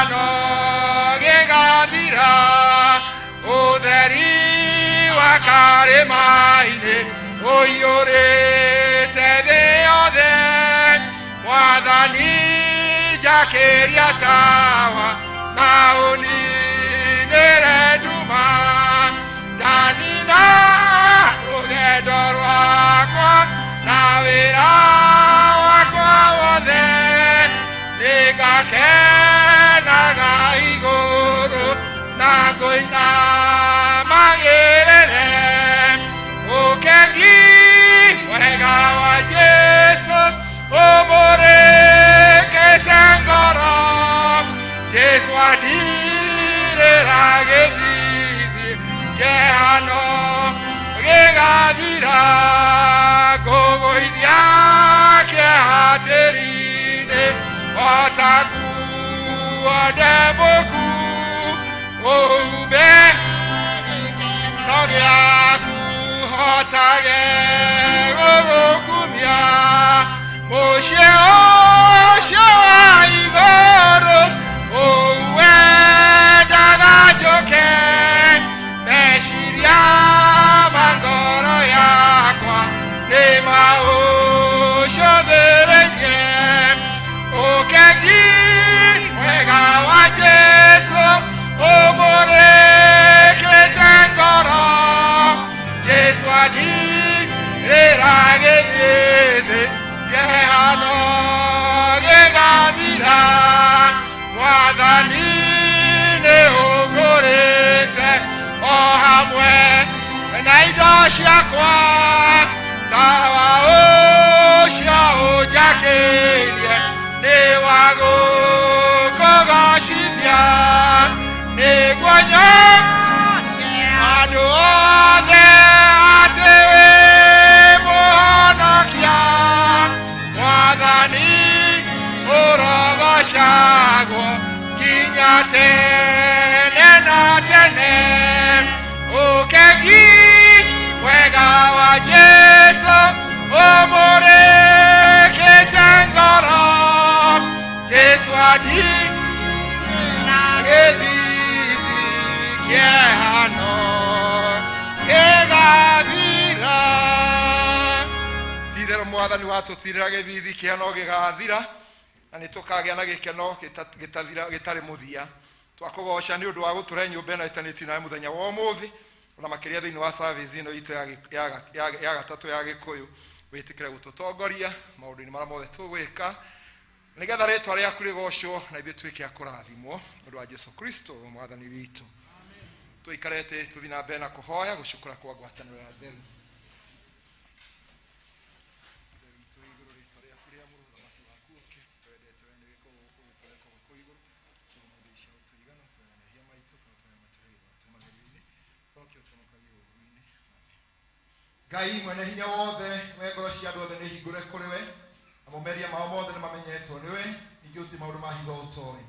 kĩhano gĩgathira ũtheri wa karĩma-inĩ ũiyũrĩte thĩ yothe Mwathani njakĩria tawa na ũninĩre nduma ndanina rũgendo rwakwa na wĩra wakwa wothe nĩngakenaga igũrũ na ngũina magĩrĩre ũkengi wega wa Jesũ ũmũrĩkĩte ngoro Jesũ andirĩra gĩthithi kĩhano gĩgathira ngũgũithia kĩhatĩri-inĩ otakuo ndembũku ũhumbe no gĩaku hotage gũgũkumia mũciĩ ũcio wa igũrũ ũwendaga njũke meciria ma ngoro yakwa nĩ maũcũthĩrĩirie ũkengi mwega wa Jesũ ũmũrĩkĩte ngoro Jesũ andirĩra gĩthithi kĩhano gĩgathira Mwathani nĩũngũrĩte o hamwe na indo ciakwa tawa ũcio ũnjakĩirie nĩ wa gũkũgocithia nĩguo nyonie andũ othe atĩ wĩ mũhonokia Mwathani ũrogocagwo nginya tene na tene ũkengi wega wa Jesũ ũmũrĩkĩte ngoro Jesũ andirĩra gĩthithi kĩhano gĩgathira tirĩro Mwathani watũtirĩra gĩthithi kĩhano gĩgathira na nĩtũkagĩa na gĩkeno gĩtarĩ mũthia twakũgoca nĩ ũndũ wa gũtũre nyũmba ĩno ĩtanĩtio nawe mũthenya wa ũmũthĩ ona makĩria thĩinĩ wa service ĩno itũ ya gatatũ ya Gĩkũyũ wĩtĩkĩre gũtũtongoria maũndũ-inĩ marĩa mothe tũgwĩka nĩgetha rĩtwa rĩaku rĩgocwo na ithuĩ tuĩke a kũrathimwo ũndũ wa Jesũ Kristo Mwathani witũ tũikarĩte tũthiĩ na mbere na kũhoya gũcukũra kwa ngwatanĩro ya theru Ngai mwene hinya wothe we ngoro cia andũ othe nĩ hingũre kũrĩ we na momeria mao mothe nĩ mamenyetwo nĩ we ningĩ ũti maũndũ ma hitho ũtoĩ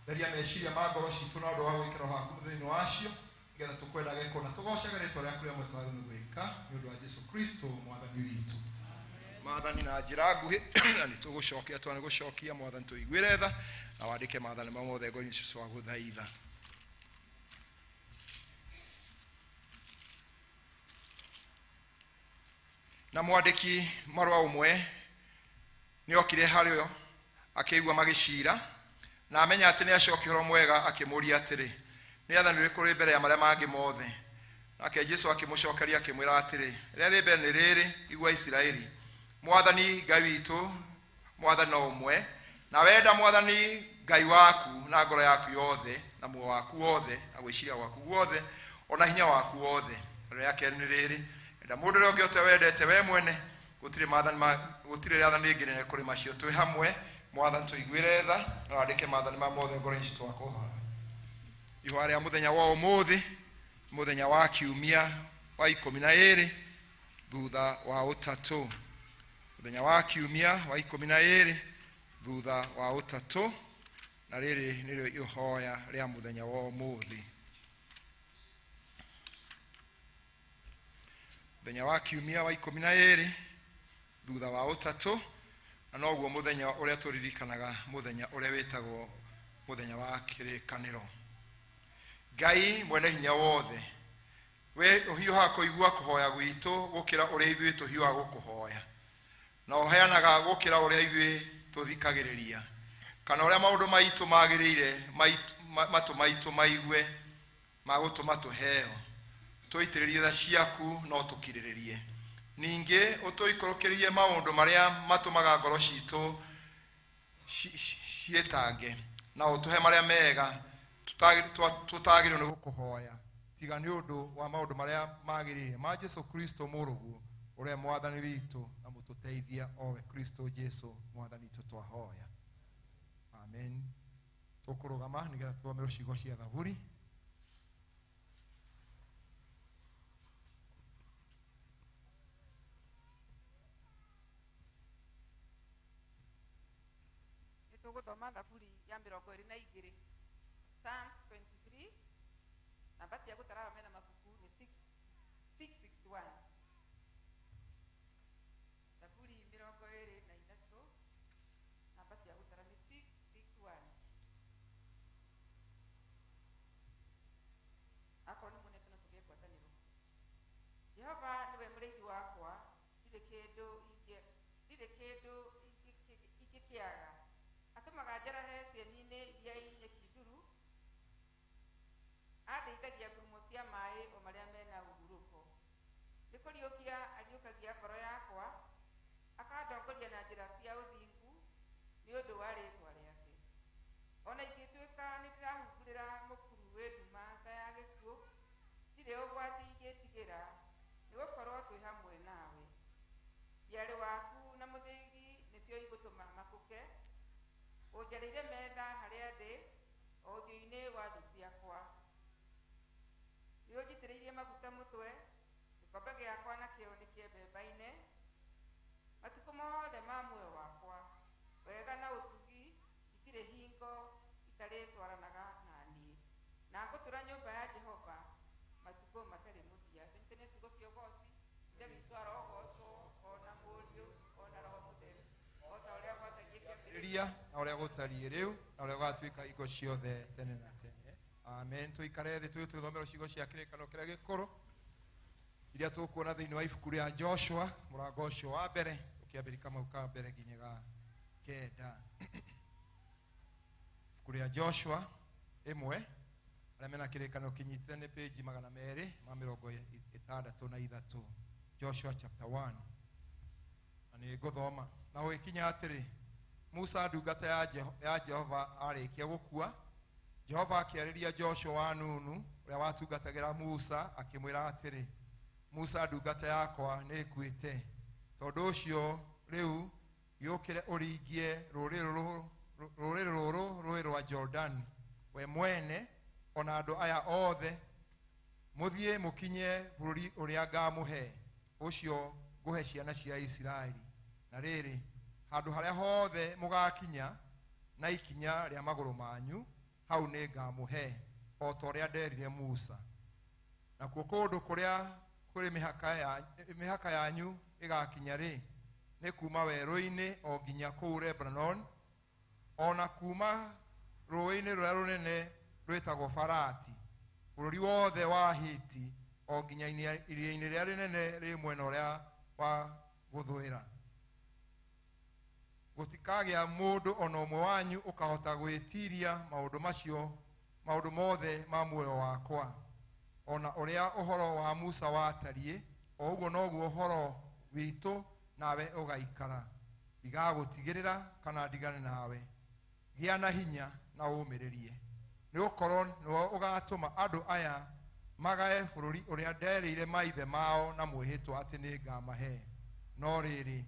theria meciria ma ngoro citũ na ũndũ wa gwĩkĩra haku thĩinĩ wacio nĩgetha tũkwenda gĩko na tũgocaga rĩtwa rĩaku rĩamwe twarĩ gwĩka nĩ ũndũ wa Jesũ Kristo Mwathani witũ Mwathani na njĩra nguhĩ na nĩ tũgũcokia twana gũcokia Mwathani tũiguĩre tha na wandĩke maathani mau mothe ngoro-inĩ ciitũ wa gũthaitha na mwandĩki marũa ũmwe nĩ okire harĩo akĩigua magĩcira na amenya atĩ nĩ acokia ũhoro mwega akĩmũria atĩrĩ nĩ athani rĩrĩkũ rĩ mbere ya marĩa mangĩ mothe nake Jesũ akĩmũcokeria akĩmwĩra atĩrĩ rĩrĩa rĩ mbere nĩ rĩrĩ igua Isiraeli Mwathani Ngai witũ Mwathani no ũmwe na wenda Mwathani Ngai waku na ngoro yaku yothe na muoyo waku wothe na gwĩciria gwaku guothe ona hinya waku wothe rĩrĩa kerĩ nĩ rĩrĩ enda mũndũ ũrĩa ũngĩ ũtewendete we mwene gũtirĩ rĩathani rĩngĩ nene kũrĩ macio twĩ hamwe Mwathani tũiguĩre tha na wandĩke maathani ma mothe ngoro-inĩ citũ twakũhoya ihoya rĩa mũthenya wa ũmũthĩ mũthenya wa kiumia wa 12 thutha wa ũtatũ mũthenya wa kiumia wa 12 thutha wa ũtatũ na rĩrĩ nĩrĩo ihoya rĩa mũthenya wa ũmũthĩ mũthenya wa kiumia wa 12 thutha wa ũtatũ na noguo mũthenya ũrĩa tũririkanaga mũthenya ũrĩa wĩtagwo muthenya wa kirikaniro. Ngai mwene hinya wothe, we uhiuha kuigua kuhoya gwitu gukira uria ithui tuhiuha gukuhoya, na uheanaga gukira uria ithui tuthikagiriria, kana uria maundu maitu magirire matu maitu maigue magutuma tuheo tuitiririe tha ciaku no tukiriririe. Ninge utuikorokerie maundu maria matumaga ngoro citu cietange, na utuhe maria mega tutagirwo ni gukuhoya tiga ni undu wa maundu maria magirire ma Jesu Kristo murugu uria mwathani witu na mututeithia owe Kristo Jesu mwathani tutwahoya. Amen. Tukurugama nigetha tuthome ciugo cia Thaburi. Tugudoma Thaburi ya 22, Psalms 23, na basi ya gutarara mena mabuku ni 661. Thaburi 23 na basi ya gutarara ni 661. Ako ni mune tuna tuge kwataniro. Jehova niwe murehi wakwa, ndire kindu ikikiaga. Atumaga njarahe cieni-inĩ iria inyekinduru, andeithagia ngurumo cia maaĩ o marĩa mena ũhurũko. Nĩ kũriũkia ariũkagia ngoro yakwa, akandongoria na njĩra cia ũthingu nĩ ũndũ wa rĩĩtwa rĩake. Ona ingĩtuĩka nĩ ndĩrahungurĩra mũkuru wĩ nduma ta ya gĩkuũ, ndirĩ ũgwati ingĩtigĩra, nĩ gũkorwo twĩ hamwe nawe. Thiarĩ waku na mũthĩgi nĩcio igũtũma makũke, ũnjarĩire metha harĩa ndĩ o ũthiũ-inĩ wa thũ ciakwa. Nĩ ũnjitĩrĩirie maguta mũtwe, gĩkombe gĩakwa nakĩo nĩ kĩembemba-inĩ. Matukũ mothe ma muoyo wakwa, wega na ũtugi itirĩ hingo itarĩ twaranaga na niĩ, na ngũtũũra nyũmba ya Jehova matukũ matarĩ mũthia. Tũnyite nĩ ciugo cia ũgooci Ithe witũ arogocwo ona Mũriũ ona Roho Mũtheru, o ta ũrĩa gwatariĩ kĩambĩrĩria na uria gutariĩ riu na uria gatuika ingo ciothe tene na tene. Amen. Tuikare thi twithomero ciugo cia kĩrĩkanĩro kĩrĩa gĩkũrũ iria tukuona thĩinĩ wa ibuku rĩa Joshua mũrango ũcio wa mbere ũkĩambĩrĩria kamau ka mbere nginya ga kenda. Ibuku rĩa Joshua 1 arĩa mena kĩrĩkanĩro kĩnyitĩte nĩ page 263. Joshua chapter 1. Na nĩ ngũthoma na ũgĩkinya atĩrĩ: Musa ndungata ya Jehova arĩkia gũkua, Jehova akĩarĩria Joshua wa Nunu ũrĩa watungatagĩra Musa akĩmwĩra atĩrĩ: Musa ndungata yakwa nĩ ĩkuĩte, tondũ ũcio rĩu gĩũkĩre ũringie rũrĩrĩ rũrũ rũĩ rwa Jordani we mwene ona andũ aya othe, mũthiĩ mũkinye bũrũri ũrĩa ngamũhe ũcio ngũhe ciana cia Isiraeli. Na rĩrĩ, handũ harĩa hothe mũgakinya na ikinya rĩa magũrũ manyu, hau nĩ ngamũhe o ta ũrĩa nderire Musa. Nakuo kũndũ kũrĩa kũrĩ mĩhaka yanyu ĩgakinya-rĩ, nĩ kuuma werũ-inĩ o nginya kũu Lebanon, ona kuuma rũĩ-inĩ rũrĩa rũnene rwĩtagwo Farati, bũrũri wothe wa Hiti o nginya iria-inĩ rĩrĩa rĩnene rĩ mwena ũrĩa wa gũthũĩra. Gũtikagĩa mũndũ ona ũmwe wanyu ũkahota gwĩtiria maũndũ macio, maũndũ mothe ma muoyo wakwa, ona ũrĩa ũhoro wa Musa watariĩ, o ũguo noguo ũhoro witũ nawe ũgaikara. Ndigagũtigĩrĩra kana ndigane nawe. Gĩa na hinya na ũmĩrĩrie, nĩ gũkorwo nĩwe ũgatũma andũ aya magae bũrũri ũrĩa nderĩire maithe mao na mwĩhĩtwa atĩ nĩ ngamahe. No rĩrĩ,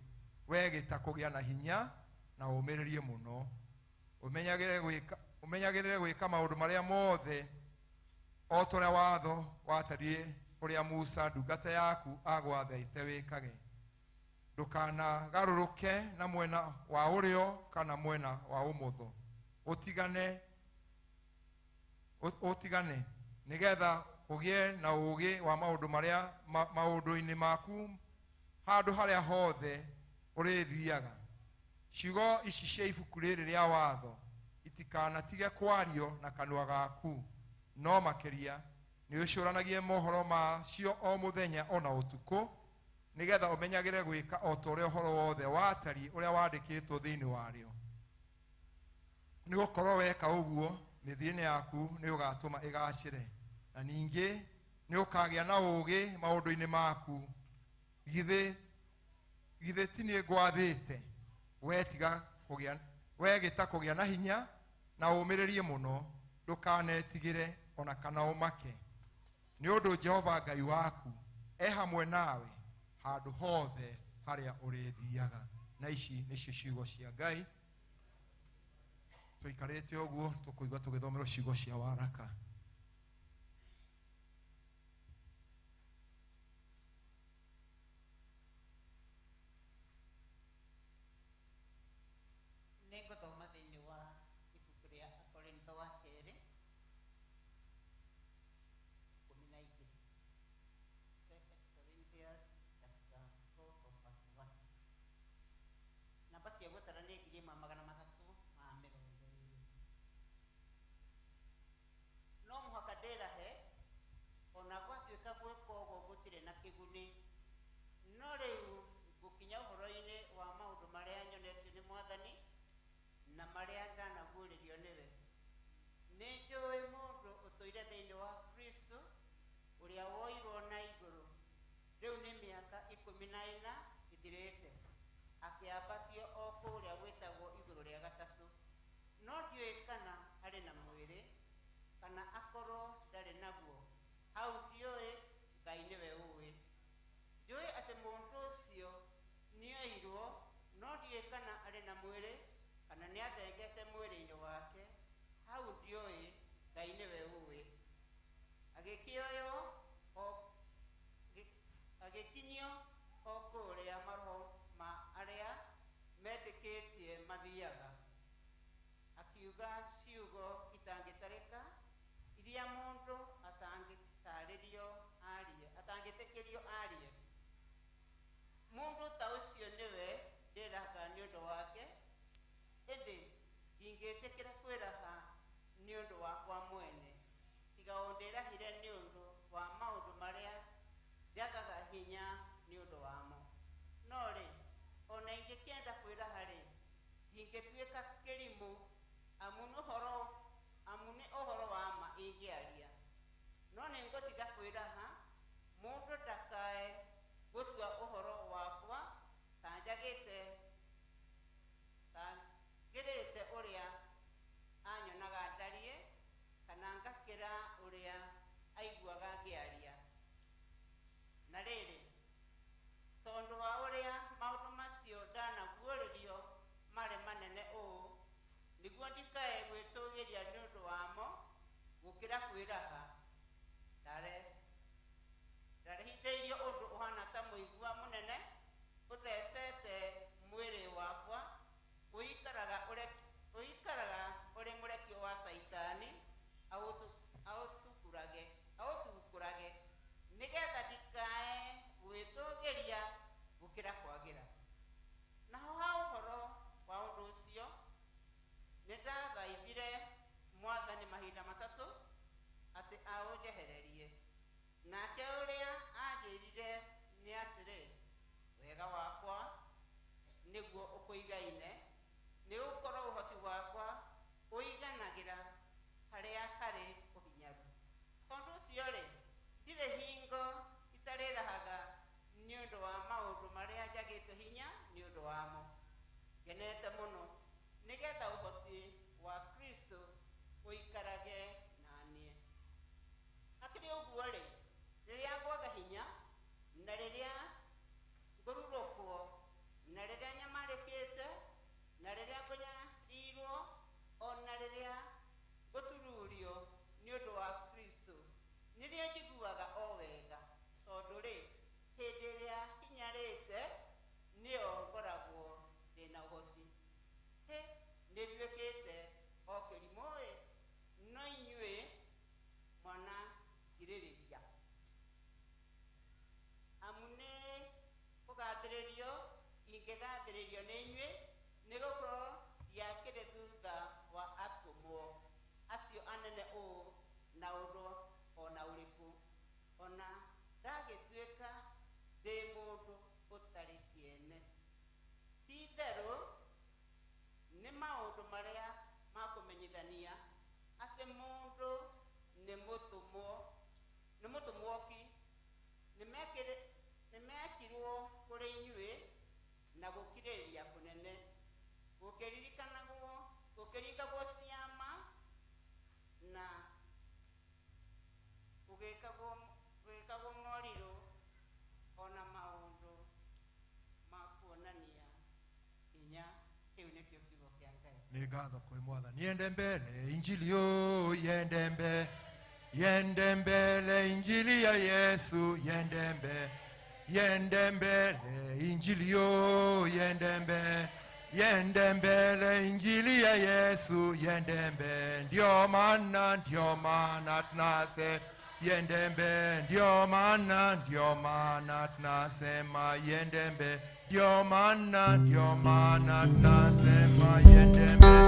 we gĩta kũgĩa na hinya na ũmĩrĩrie mũno, ũmenyagĩrĩre gwĩka maũndũ marĩa mothe o ta ũrĩa watho watariĩ ũrĩa Musa ndungata yaku agwathĩte wĩkage. Ndũkanagarũrũke na mwena wa ũrĩo kana mwena wa ũmotho, ũtigane nĩgetha ũgĩe na ũũgĩ wa maũndũ marĩa maũndũ-inĩ maku handũ harĩa hothe ũrĩthiaga. Ciugo ici cia ibuku rĩrĩ rĩa watho itikanatige kwario na kanua gaku, no makiria nĩ ũcũranagie mohoro macio o mũthenya ona ũtukũ, nĩgetha ũmenyagĩre gwĩka o ta ũrĩa ũhoro wothe watariĩ ũrĩa wandĩkĩtwo thĩinĩ warĩo. Nĩ gũkorwo weka ũguo, mĩthiĩre yaku nĩ ũgatũma ĩgacĩre, na ningĩ nĩ ũkagĩa na ũũgĩ maũndũ-inĩ maku. Githĩ ti niĩ ngwathĩte wegĩta kũgĩa na hinya na ũmĩrĩrie mũno, ndũkanetigĩre ona kana ũmake, nĩ ũndũ Jehova Ngai waku hamwe nawe handũ hothe harĩa ũrĩthiaga. Na ici nĩcio ciugo cia Ngai. Tũikarĩte ũguo tũkũigua tũgĩthomerwo ciugo cia waraka. Nĩngũthoma thĩinĩ wa ibuku rĩa Akorintho wa kerĩ 12. 2 Corinthians chapter 4 verse 1. Namba cia gũtara nĩ 3,320. No mũhaka ndĩrahe, ona gwatuĩka gwĩka ũguo gũtirĩ na kĩguni, no rĩu ngũkinya ũhoro-inĩ wa maũndũ marĩa nyonetio nĩ Mwathani na marĩa ndanaguũrĩrio nĩwe. Nĩ njũĩ mũndũ ũtũire thĩinĩ wa Kristo ũrĩa woirwo na igũrũ, rĩu nĩ mĩaka 14 ĩthirĩte, akĩambatio o kũrĩa gwĩtagwo igũrũ rĩa gatatũ. No ndiũĩ kana arĩ na mwĩrĩ kana akorwo ndarĩ naguo, hau ndiũĩ, Ngai nĩwe ũĩ. Njũĩ atĩ mũndũ ũcio nĩoirwo, no ndiũĩ kana arĩ na mwĩrĩ kana nĩ athengete mwĩrĩ-inĩ wake, hau ndiũĩ, Ngai nĩwe ũĩ. Agĩkinyio o kũrĩa maroho ma arĩa metĩkĩtie mathiaga, akiuga ciugo itangĩtarĩka iria mũndũ atangĩtĩkĩrio arie. Mũndũ ta ũcio nĩwe ndĩraha nĩ ũndũ wake, ĩndĩ ndingĩtĩkĩra kwĩraha nĩ ũndũ wakwa mwene, tiga o ndĩrahire nĩ ũndũ wa maũndũ marĩa njagaga hinya nĩ ũndũ wamo. No rĩ, ona ingĩkĩenda kwĩraha-rĩ, ndingĩtuĩka kĩrimũ, amu nĩ ũhoro wa ma ingĩaria. No nĩ ngũtiga kwĩraha, mũndũ ndakae gũtua ũhoro wakwa ta njagĩte ũrĩa anyonaga ndariĩ, kana ngakĩra ũrĩa aiguaga ngĩaria. Na rĩrĩ, tondũ wa ũrĩa maũndũ macio ndanaguũrĩrio marĩ manene ũũ, nĩguo ndikae gwĩtũgĩria nĩ ũndũ wamo gũkĩra kwĩraha, ndarehithĩirio ũndũ ũhana ta mũigua mũnene ũthecete mwĩrĩ wakwa, ũikaraga ũrĩ mũrekio wa Saitani, aũtukũrage, nĩgetha ndikae gwĩtũgĩria gũkĩra kwagĩra. Naho ha ũhoro wa ũndũ ũcio, nĩndathaithire Mwathani mahinda matatũ atĩ aũnjehererie. Nake ũrĩa anjĩrire nĩ atĩrĩ, wega wakwa nĩguo ũkũigaine, nĩ gũkorwo ũhoti wakwa ũiganagĩra harĩa harĩ ũhinyaru. Tondũ ũcio-rĩ, ndirĩ hingo itarĩrahaga nĩ ũndũ wa maũndũ marĩa njagĩte hinya nĩ ũndũ wamo, ngenete mũno, nĩgetha ũhoti wa Kristo ũikarage naniĩ. Hakĩrĩ ũguo-rĩ, rĩrĩa ngwaga hinya, na rĩrĩa ngũrurũkwo, na rĩrĩa nyamarĩkĩte, na rĩrĩa ngũnyarirwo, ona rĩrĩa ngũtururio nĩ ũndũ wa Kristo, nĩrĩo njiguaga o wega, tondũ-rĩ, hĩndĩ ĩrĩa hinyarĩte nĩyo ngoragwo ndĩna ũhoti. Nĩnduĩkĩte o kĩrimũ-ĩ, no inyuĩ mwana girĩrĩria. Amu nĩ kũgathĩrĩrio ingĩgathĩrĩrio nĩ inyuĩ, nĩ gũkorwo ndiakĩrĩ thutha wa atũmwo. hanene ũũ na ũndũ ona ũrĩkũ, ona ndagĩtuĩka ndĩ mũndũ ũtarĩ kĩene. Ti-itherũ nĩ maũndũ marĩa ma kũmenyithania atĩ mũndũ nĩ mũtũmwoki nĩmekirwo kũrĩ inyuĩ na gũkirĩrĩria kũnene, gũkĩringagwo ciama na gũgĩkagwo morirũ ona maũndũ ma kuonania hinya. Kĩu nĩkĩo kiugo kĩa Ngai. Nĩ ngatho kwĩ Mwathani. Yende mbele injili yo, yende mbele injili ya Yesu, yende mbele injili yo, yende mbele injili ya Yesu, yende mbele. Ndio maana tunasema yende mbele, ndio maana tunasema yende mbele, ndio maana tunasema yende mbele, ndio maana tunasema yende mbele.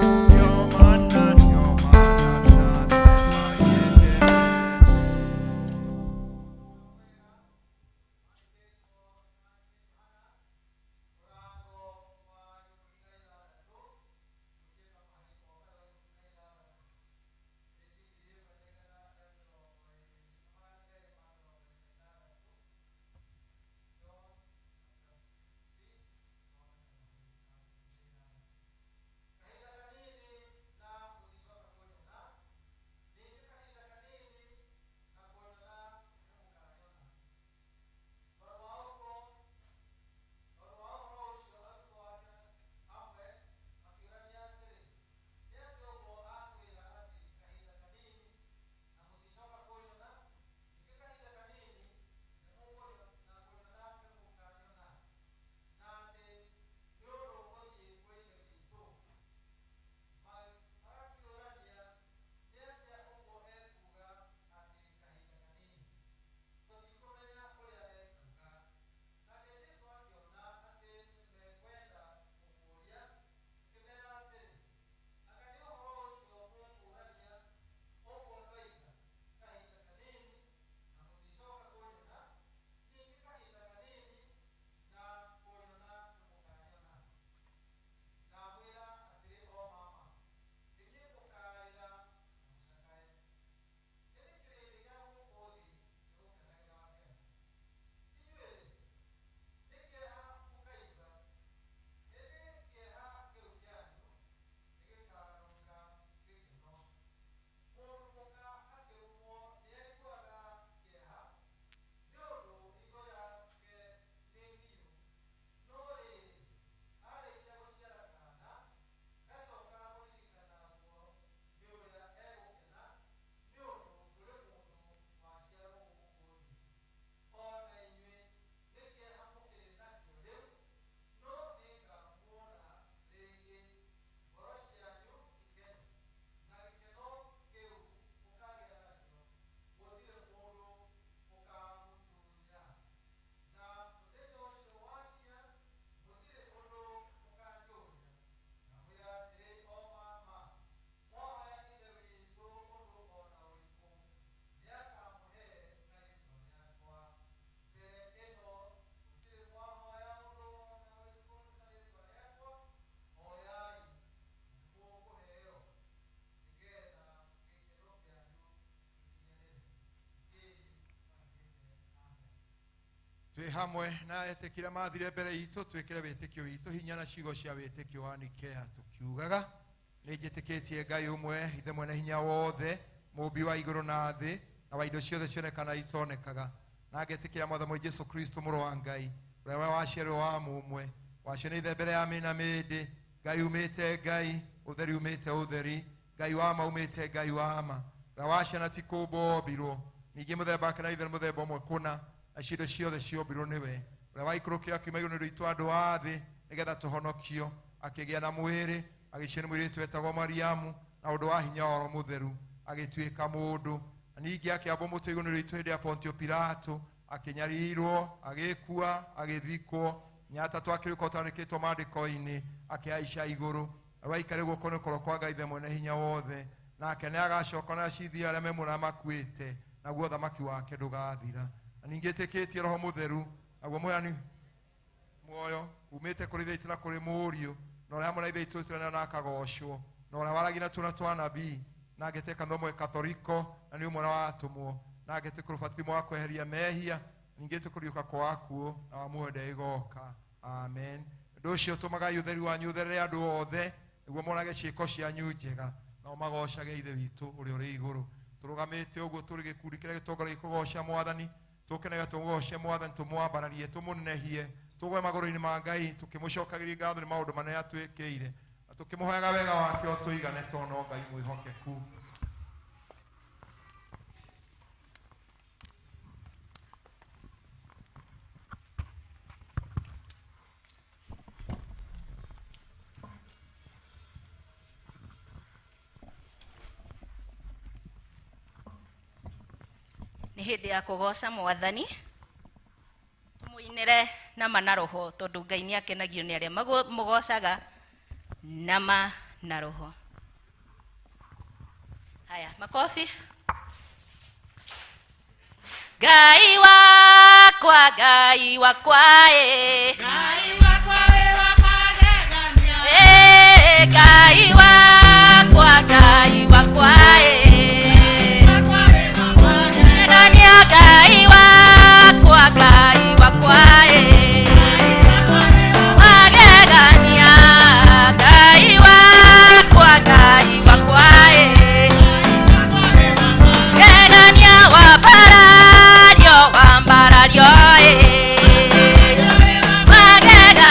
Twi hamwe na etekira mathire mbere itu twikire witikio witu hinya na ciugo cia witikio wa Nikea tukiugaga ni njitikitie Ngai umwe ithe mwene hinya wothe mumbi wa iguru na thi na wa indo ciothe cionekana itonekaga na ngetikira mwathani Jesu Kristo mũrũ wa Ngai ũrĩa waciarwo wa mũmwe wacio nĩ ithe mbere ya mĩna mĩndĩ Ngai umĩte Ngai ũtheri umĩte ũtheri Ngai wa ma umĩte Ngai wa ma ũrĩa waciana ti kũmbũmbirwo ningĩ mũthemba wake na ithe mũthemba ũmwe kũna acido ciothe ciombirwo niwe ũrĩa waikũrũkĩra kiuma igũrũ nĩ itũ andũ a thĩ nĩgetha tũhonokio akĩgĩa na mwĩrĩ agĩcio nĩ mũirĩtu wetagwo Mariamu na ũndũ wa hinya oro mũtheru agĩtuĩka mũndũ ningĩ akĩambwo mũtĩ igũrũ nĩ itũ hĩndĩ ya Pontio Pilato akĩnyarirwo agĩkua agĩthikwo nyatatũ akĩrĩko tandĩkĩtwo maandĩko-inĩ akĩhaica igũrũ waikarĩ guoko nĩ kũro kwa Ngai ithe mwene hinya wothe nake nĩ agacoka na acithia arĩa me mũno makuĩte, naguo thamaki wake ndũgathira. Na ningĩ ĩtĩkĩtie Roho Mũtheru, naguo mũheani muoyo umĩte kũrĩ Ithe Witũ na kũrĩ Mũriũ, na ũrĩa hamwe na Ithe Witũ tũrĩ na akagocwo, na ũrĩa waragia na twana twa anabii, na agĩte kanitha ũmwe Katholiko, na nĩ ũmwe wa atũmwo, na agĩte kũrĩ ũbatithio wa kweheria mehia, ningĩ tũkũriũka kwa akuũ na wa muoyo ndĩa igoka. Amen. Ũndũ ũcio tũmagai ũtheri wanyu ũtherere andũ othe, nĩguo monage ciĩko cianyu njega, nao magocage Ithe Witũ ũrĩa ũrĩ igũrũ. Tũrũgamĩte ũguo tũrĩ gĩkundi kĩrĩa gĩtongoragia kũgoca Mwathani, tũkenega tũgoce Mwathani, tũmwambararie, tũmũnenehie, tũgwe magũrũ-inĩ ma Ngai, tũkĩmũcokagĩria ngatho nĩ maũndũ manene atwĩkĩire, na tũkĩmũhoyaga wega wake o tũigane tondũ no Ngai mwĩhokeku. Nĩ hĩndĩ ya kũgoca Mwathani, tũmũinĩre nama na roho, tondũ Ngai nĩ akenagio nĩ arĩa mũgocaga nama na roho. Haya, makofi. Ngai wakwa, Ngai wakwa, Ngai wakwa wa magegania, Ngai wakwa, Ngai wakwa, Ngai wakwa, Ngai wakwa, magegania, Ngai wakwa, Ngai wakwa, gegania wambarario, magegania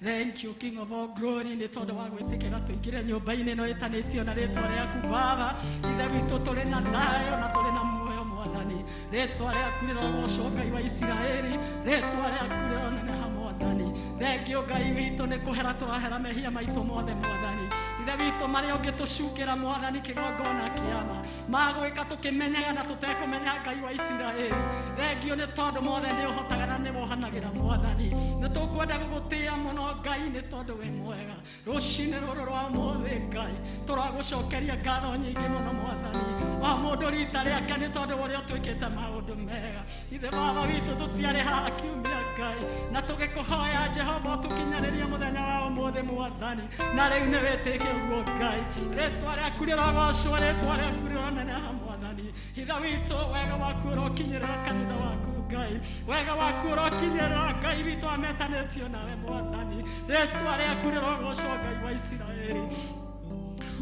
Thank you, King of all glory. Nĩ tondũ wa gwĩtĩkĩra tũingĩre nyũmba-inĩ ĩno ĩtanĩtio na rĩĩtwa rĩaku Baba. Ithe witũ tũrĩ na thayũ na tũrĩ na muoyo Mwathani. Rĩĩtwa rĩaku rĩrogocwo Ngai wa Isiraeli. Rĩĩtwa rĩaku rĩroneneha Mwathani. Thengiũ Ngai witũ nĩ kũhera tũrahera mehia maitũ mothe Mwathani. Ithe witũ marĩa ũngĩtũcukĩra Mwathani kĩgongona kĩama magwĩka tũkĩmenyaga na tũtekũmenya Ngai wa Isiraeli. Thengiũ nĩ tondũ mothe nĩ ũhotaga na nĩ wohanagĩra Mwathani. Nĩ tũkwenda gũgũtĩĩa mũno Ngai nĩ tondũ wĩ mwega. Rũcinĩ rũrũ rwa ũmũthĩ Ngai tũragũcokeria ngatho nyingĩ mũno Mwathani. O mũndũ rita rĩake nĩ tondũ ũrĩa ũtwĩkĩte maũndũ mega. Ithe Baba witũ tũtiarĩ haha kiumia Ngai na tũgĩkũhoya Jehova tũkinyanĩria mũthenya wa ũmũthĩ Mwathani. Na rĩu nĩ wĩtĩke ũguo Ngai. Rĩĩtwa rĩaku rĩrogocwo, rĩĩtwa rĩaku rĩroneneha Mwathani. Ithe witũ wega waku ũrokinyĩrĩra kanitha waku Ngai. Wega waku ũrokinyĩrĩra Ngai witũ ametanĩtio nawe Mwathani. Rĩĩtwa rĩaku rĩrogocwo Ngai wa Isiraeli.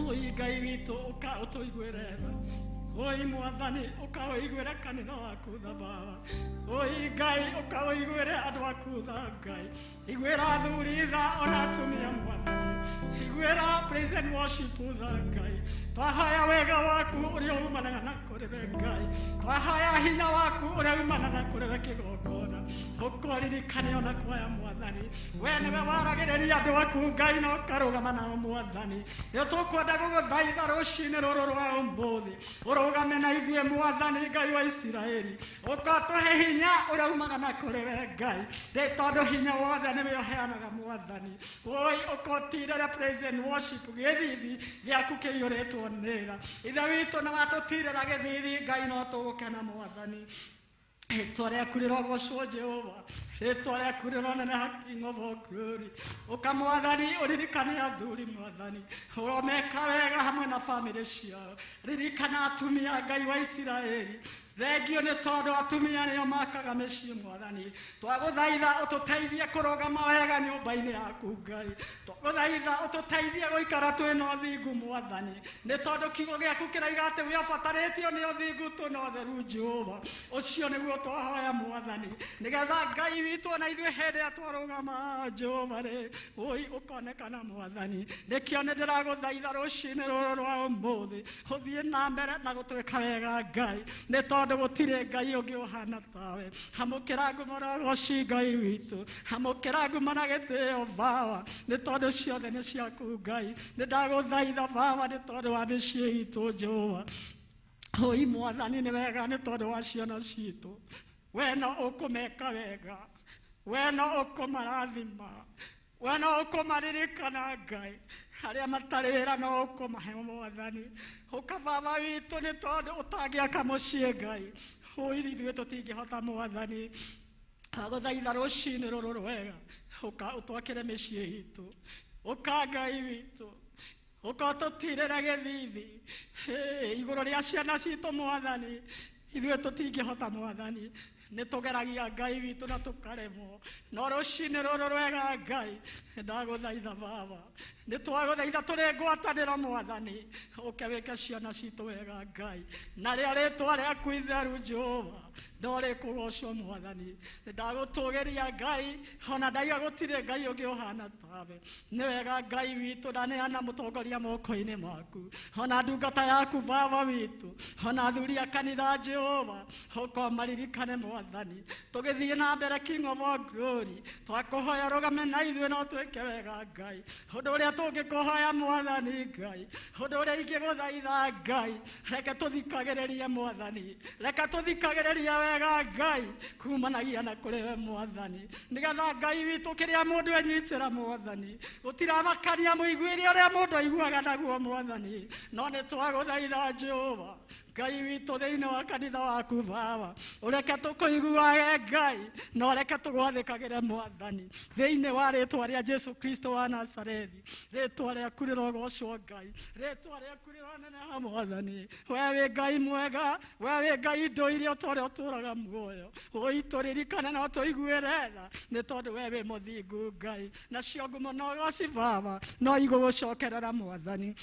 Oi Ngai witũ ũka ũtũiguĩre tha. Oi Mwathani ũka ũiguĩre kanitha waku tha Baba. Oi Ngai ũka ũiguĩre andũ aku tha Ngai. Iguĩra athuri tha ona atumia Mwathani. Iguĩra praise and worship tha Ngai. Twahoya wega waku ũrĩa umanaga na kũrĩwe Ngai. Twahoya hinya waku ũrĩa umanaga na kũrĩwe kĩgongona. Ũkũririkane ona kuoya Mwathani. We nĩwe waragĩrĩria andũ aku Ngai na ũkarũgama nao Mwathani. Nĩ tũkwenda gũgũthaitha rũcinĩ rũrũ rwa ũmũthĩ. Ũrũgame na ithuĩ Mwathani Ngai wa Isiraeli. Ũkatũhe hinya ũrĩa umaga na kũrĩwe Ngai. Nĩ tondũ hinya wothe nĩwe ũheanaga Mwathani. Oi ũkotirĩre praise and worship gĩthithi gĩaku kĩiyũrĩtwo nĩga. Ithe witũ nĩ watũtirĩra gĩthithi Ngai no tũgũkena Mwathani. Rĩĩtwa rĩaku rĩrogocwo Jehova. Rĩĩtwa rĩaku rĩroneneha King of all glory. Ũka Mwathani ũririkane athuri Mwathani. Ũromeka wega hamwe na bamĩrĩ ciao. Ririkana atumia Ngai wa Isiraeli. Thengio nĩ tondũ atumia nĩo makaga mĩciĩ Mwathani. Twagũthaitha ũtũteithie kũrũgama wega nyũmba-inĩ yaku Ngai. Twagũthaitha ũtũteithie gũikara twĩna ũthingu Mwathani. Nĩ tondũ kiugo gĩaku kĩroiga atĩ wĩabatarĩtio nĩ ũthingu twĩna ũtheru Jehova. Ũcio nĩguo twahoya Mwathani. Nĩgetha Ngai witũ ona ithuĩ hĩndĩ ĩrĩa twarũgama Jehova rĩ, oi ũkonekana Mwathani. Nĩkĩo nĩ ndĩragũthaitha rũcinĩ rũrũ rwa ũmũthĩ. Ũthiĩ na mbere na gũtwĩka wega Ngai. Nĩ tondũ tondũ gũtirĩ Ngai ũngĩ ũhana tawe. Amũkĩra ngumo na ũgooci Ngai witũ, amũkĩra ngumo na gĩtĩo Baba, nĩ tondũ ciothe nĩ ciaku Ngai. Nĩ ndagũthaitha Baba nĩ tondũ wa mĩciĩ itũ Jehova. Oi Mwathani nĩ wega nĩ tondũ wa ciana citũ. We no ũkũmeka wega, we no ũkũmarathima, we no ũkũmaririkana Ngai. Arĩa matarĩ wĩra no ũkũmahe Mwathani. Ũka Baba witũ nĩ tondũ ũtangĩaka mũciĩ Ngai. Oi ithuĩ tũtingĩhota Mwathani. Agũthaitha rũciinĩ rũrũ rwega, ũka ũtwakĩre mĩciĩ itũ. Ũka Ngai witũ, ũka ũtũtirĩre gĩthithi igũrũ rĩa ciana citũ Mwathani. Ithuĩ tũtingĩhota Mwathani, nĩ tũgeragia Ngai witũ na tũkaremwo, no rũciinĩ rũrũ rwega Ngai ndagũthaitha Baba, nĩ twagũthaitha tũrĩ ngwatanĩro Mwathani, ũke wĩke ciana citũ wega Ngai, na rĩo rĩĩtwa rĩaku itheru Jehova no rĩkũgocwo Mwathani. Nĩ ndagũtũgĩria Ngai, ona ndaiga gũtirĩ Ngai ũngĩ ũhana tawe. Nĩ wega Ngai witũ ndaneana mũtongoria moko-inĩ maku, ona ndungata yaku Baba witũ, ona athuri a kanitha Jehova, ũkomaririkane Mwathani. Tũgĩthiĩ na mbere King of all glory, twakũhoya rũgame na ithuĩ no twĩke wega Ngai. Ũndũ ũrĩa tũngĩkũhoya Mwathani Ngai, ũndũ ũrĩa ingĩgũthaitha Ngai, reke tũthikagĩrĩrie Mwathani, reke tũthikagĩrĩrie wega Ngai kumanagia na kũrĩ we Mwathani, nĩgetha Ngai witũ kĩrĩa mũndũ enyitĩra Mwathani ũtiramakania mũiguĩre ũrĩa mũndũ aiguaga naguo Mwathani, no nĩ twagũthaitha Jehova Ngai witũ thĩinĩ wa kanitha waku Baba, ũreke tũkũiguage Ngai, no reke tũgwathĩkagĩre Mwathani thĩinĩ wa rĩĩtwa rĩa Jesu Kristo wa Nazarethi. Rĩĩtwa rĩaku rĩrogocwo Ngai, rĩĩtwa rĩaku rĩroneneha Mwathani. We wĩ Ngai mwega, we wĩ Ngai ndũire ũtũũre ũtũũraga muoyo. Oi tũririkane no tũiguĩre tha, nĩ tondũ we wĩ mũthingu Ngai, nacio ngumo na ũgooci Baba no igũgũcokerera Mwathani.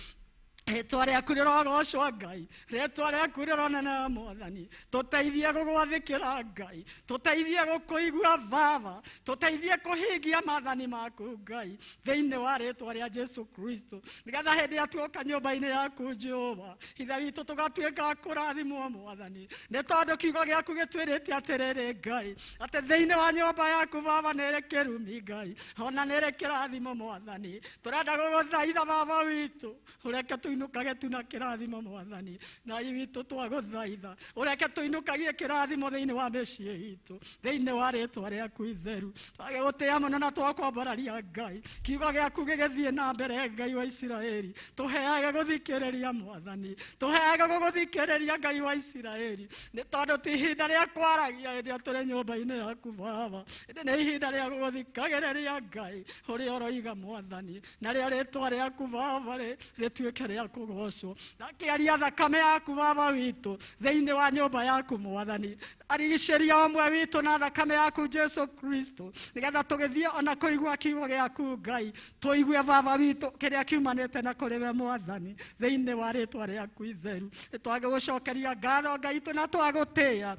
Rĩĩtwa rĩaku rĩrogocwo Ngai, rĩĩtwa rĩaku rĩroneneha Mwathani. Tũteithie gũgwathĩkĩra Ngai, tũteithie gũkũigua Baba, tũteithie kũhingia maathani maku Ngai thĩinĩ wa rĩĩtwa rĩa Jesu Kristo, nĩgetha hĩndĩ ĩrĩa tuoka nyũmba-inĩ yaku Jehova, ithe witũ tũgatuĩka kũrathimwo Mwathani, nĩ tondũ kiugo gĩaku gĩtwĩrĩte atĩrĩrĩ Ngai, atĩ thĩinĩ wa nyũmba yaku Baba nĩ ĩrĩ kĩrumi Ngai, ona nĩ ĩrĩ kĩrathimo Mwathani. Tũrenda gũgũthaitha Baba witũ, ũreke tũinũkage tu na kĩrathimo Mwathani. Ngai witũ twagũthaitha, ũreke tũinũkagie kĩrathimo thĩinĩ wa mĩciĩ itũ, thĩinĩ wa rĩĩtwa rĩaku itheru. Twagĩgũtĩĩa mũno na twakwambararia Ngai, kiugo gĩaku gĩgĩthiĩ na mbere Ngai wa Isiraeli. Tũheage gũthikĩrĩria Mwathani, tũheage gũgũthikĩrĩria Ngai wa Isiraeli, nĩ tondũ ti ihinda rĩa kwaragia hĩndĩ ĩrĩa tũrĩ nyũmba-inĩ yaku Baba, nĩ ihinda rĩa gũgũthikagĩrĩria Ngai ũrĩa ũroiga Mwathani, na rĩo rĩĩtwa rĩaku Baba rĩtuĩke rĩa kũgocwo. Nakĩaria thakame yaku Baba witũ thĩinĩ wa nyũmba yaku Mwathani, arigicĩria ũmwe witũ na thakame yaku Jesu Kristo, nĩgetha tũgĩthiĩ ona kũigua kiugo gĩaku Ngai, tũigue Baba witũ kĩrĩa kiumanĩte na kũrĩ we Mwathani thĩinĩ wa rĩĩtwa rĩaku itheru. Nĩ twagũgũcokeria ngatho Ngai tũ na twagũtĩĩa,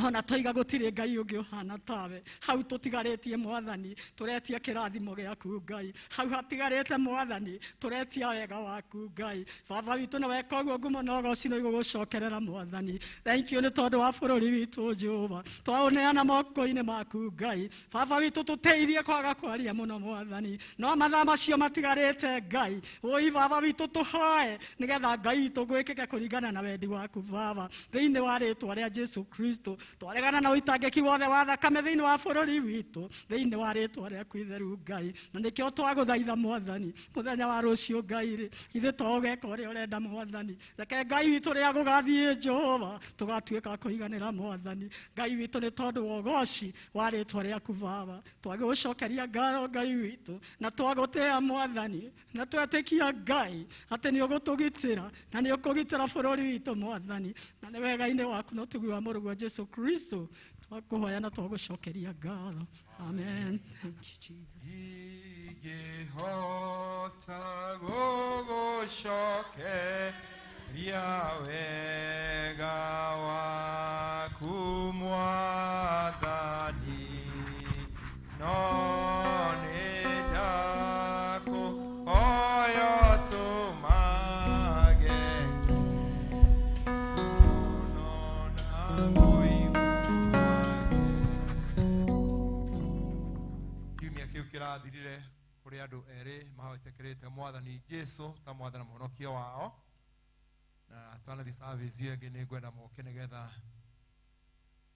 ona tũiga gũtirĩ Ngai ũngĩ ũhana tawe. Hau tũtigarĩtie Mwathani, tũretia kĩrathimo gĩaku Ngai. Hau hatigarĩte Mwathani, tũretia wega waku Ngai. Baba witũ na weka ũguo ngumo na ũgooci no igũgũcokerera Mwathani. Thank you nĩ tondũ wa bũrũri witũ Jehova, twaũneana moko-inĩ maku Ngai. Baba witũ tũteithie kwaga kwaria mũno Mwathani, no mathaa macio matigarĩte Ngai. Oi Baba witũ tũhoe nĩgetha Ngai tũgwĩkĩke kũringana na wendi waku Baba, thĩinĩ wa rĩĩtwa rĩa Jesu Kristo. Twaregana na ũitangĩki wothe wa thakame thĩinĩ wa bũrũri witũ, thĩinĩ wa rĩĩtwa rĩaku itheru Ngai, na nĩkĩo twagũthaitha Mwathani mũthenya wa rũciũ Ngai, ithuĩ to ũgeka ũrĩa ũrenda Mwathani. Reke Ngai witũ rĩa gũgathiĩ Jehova tũgatuĩka kũiganĩra Mwathani. Ngai witũ nĩ tondũ wa ũgooci wa rĩĩtwa rĩaku Baba, twagũgũcokeria ngatho Ngai witũ, na twagũtĩĩa Mwathani, na twetĩkia Ngai atĩ nĩ ũgũtũgitĩra na nĩ ũkũgitĩra bũrũri witũ Mwathani, na nĩ wega-inĩ waku na ũtugi wa mũrũguo Jesu Kristo twakuhoya na twagũcokeria ngatho. Amen. Thank you, Jesus. Ingĩhota gũgũcokeria wega waku Mwathani, no nĩndakũhoya ũtũmage mũno na irathirire kuri andu eri mahoitekirite mwathani Jesu ta mwathana muhonokia wao na twana thi service yenge ni ngwenda moke nigetha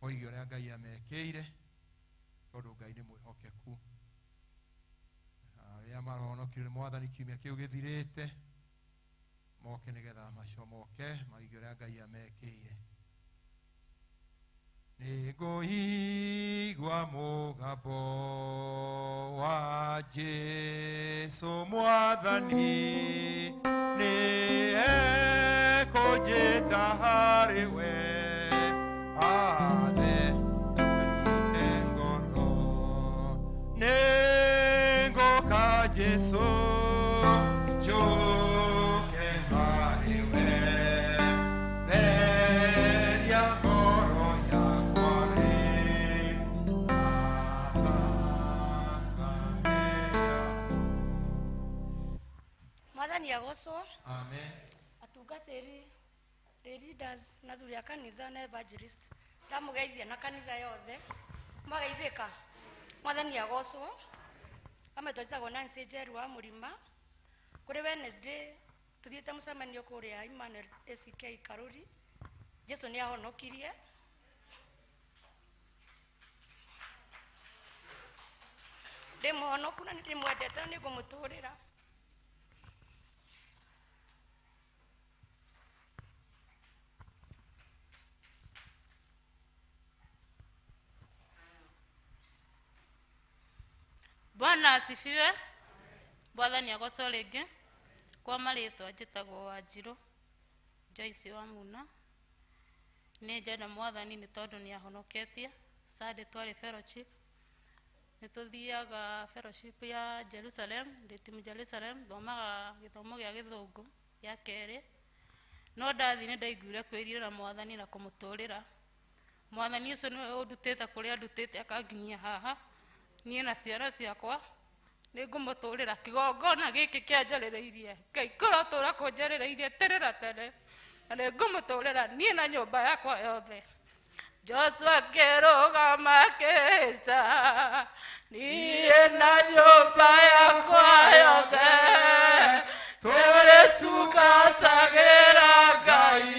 oige uria Ngai amekeire tondu Ngai ni mwihokeku aria marohonokire mwathani kiumia kiu githirite moke nigetha macomoke maige uria Ngai amekeire Nĩngũigua mũgambo wa Jesu mwathani nĩekũnjĩta harĩ we athĩkĩre ngoro nĩngũka Jesu njũke harĩ we theria ngoro Mwathani agocwo. Amen. Atungatĩri, leaders na thuri a kanitha na evangelist ndamugeithia na kanitha yothe magaithĩka. Mwathani agocwo. Ametwatagwo Nancy Njeru wa Mũrima. Kũrĩ Wednesday tuthiĩte mũcemanio kũrĩa Emmanuel ACK Karuri. Jesu nĩ ahonokirie. Ndĩmũhonoku na nĩndĩmwendete na nĩngũmũtũũrĩra. Bwana asifiwe. Mwathani agocwo rĩngĩ. Kwa marĩtwa njĩtagwo Wanjirũ Joyce wa Muna. Nĩ njenda Mwathani nĩ tondũ nĩ ahonoketie. Sunday twarĩ fellowship. Nĩ tũthiaga fellowship ya Jerusalem, Redeemed Jerusalem, thomaga gĩthomo gĩa Gĩthũngũ gĩa kerĩ. No ndathi nĩ ndaiguire kwĩrira Mwathani na kũmũtũũrĩra. Mwathani ũcio nĩwe ũndutĩte kũrĩa ndutĩte akanginyia haha. Niĩ na ciana ciakwa nĩ ngũmũtũũrĩra kĩgongona gĩkĩ kĩanjarĩrĩirie Ngai kũrotũũra kũnjarĩrĩirie tene na tene na nĩ ngũmũtũũrĩra niĩ na nyũmba yakwa yothe. Joshua akĩrũgama akĩĩta niĩ na nyũmba yakwa yothe tũrĩtungatagĩra Ngai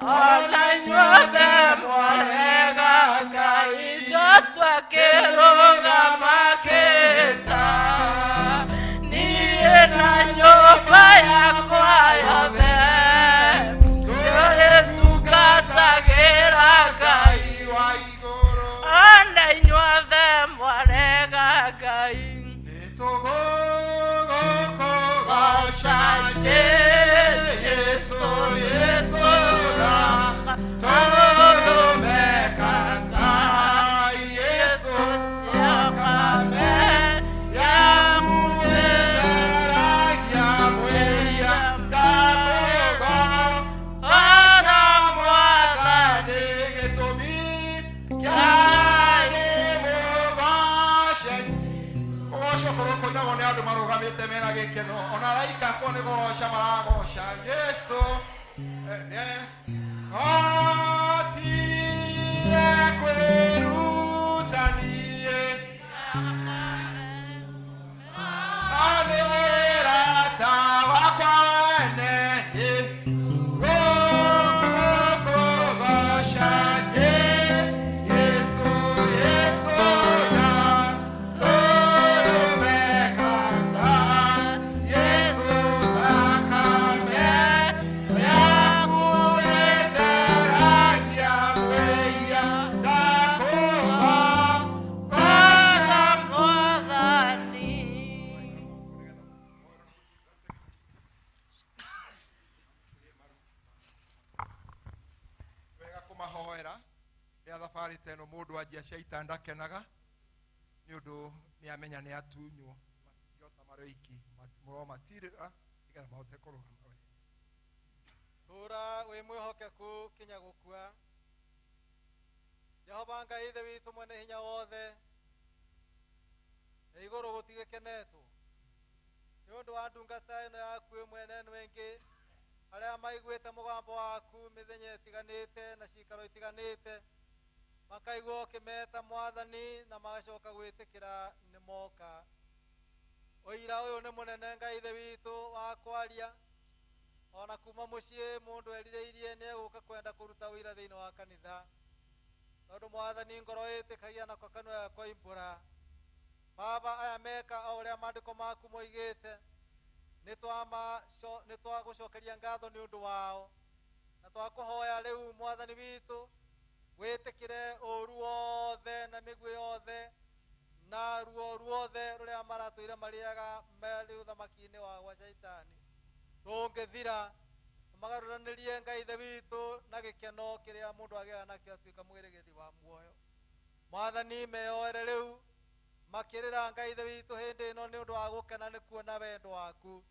ona inyuothe mwarega Ngai. Joshua akĩrũgama akĩĩta niĩ na nyũmba yakwa yothe tũrĩtungatagĩra Ngai wa igũrũ ona inyuothe mwarega Ngai. Nĩtũgũgũkũgoca Jesu Yesu tũrũmeka Ngai Yesu tiakame yamuĩragia mwĩya ndamũgo ona Mwathani gĩtũmi kĩarĩ mũgoce. Kũgocwo kũrĩ kũinagwo nĩ andũ marũgamĩte mena gĩkeno ona araika kuo nĩ kũgoca maragoca Jesu hotire kwĩrutanie nĩ mũrata wakwa wene gũkũgoca Jesu Yesu na tũrũmekaga Yesu thakame yamuĩtheragia mwĩya ndakũgoca Mwathani. Wega kũmahoera rĩa thabarĩ ta ĩno mũndũ anjia cia ita ndakenaga nĩ ũndũ nĩ amenya nĩ atunywo matingĩhota marĩ oiki mũromatirĩra nĩgetha mahote kũrũgama wega. Tũra wĩ mwĩhokeku kinya gũkua. Jehova Ngai ithe witũ mwene hinya wothe na igũrũ gũtigĩkenetwo nĩ ũndũ wa ndungata ĩno yaku mwene ĩno ĩngĩ arĩa maiguĩte mũgambo waku mĩthenya ĩtiganĩte na ciikaro itiganĩte makaigua ũkĩmeta mwathani na magacoka gwĩtĩkĩra nĩ moka. Ũira ũyũ nĩ mũnene Ngai ithe witũ wa kwaria, ona kuma mũciĩ mũndũ erirĩirie nĩ egũka kwenda kũruta ũira thĩinĩ wa kanitha, tondũ mwathani ngoro ĩtĩkagia nako kanua yakoimbũra. Baba, aya meka o ũrĩa maandĩko maku moigĩte, nĩ twagũcokeria ngatho nĩ ũndũ wao, na twakũhoya rĩu mwathani witũ wĩtĩkĩre ũũru wothe na mĩguĩ yothe na ruo ruothe rũrĩa maratũire marĩaga marĩ ũthamaki-inĩ wa gwa Shaitani rũngĩthira, magarũranĩrie Ngai ithe witũ na gĩkeno kĩrĩa mũndũ agĩaga nakĩo atuĩka mwĩrĩgĩrĩri wa muoyo. Mwathani, meyoere rĩu makĩrĩra Ngai ithe witũ hĩndĩ ĩno nĩ ũndũ wa gũkena nĩ kuona wendo waku.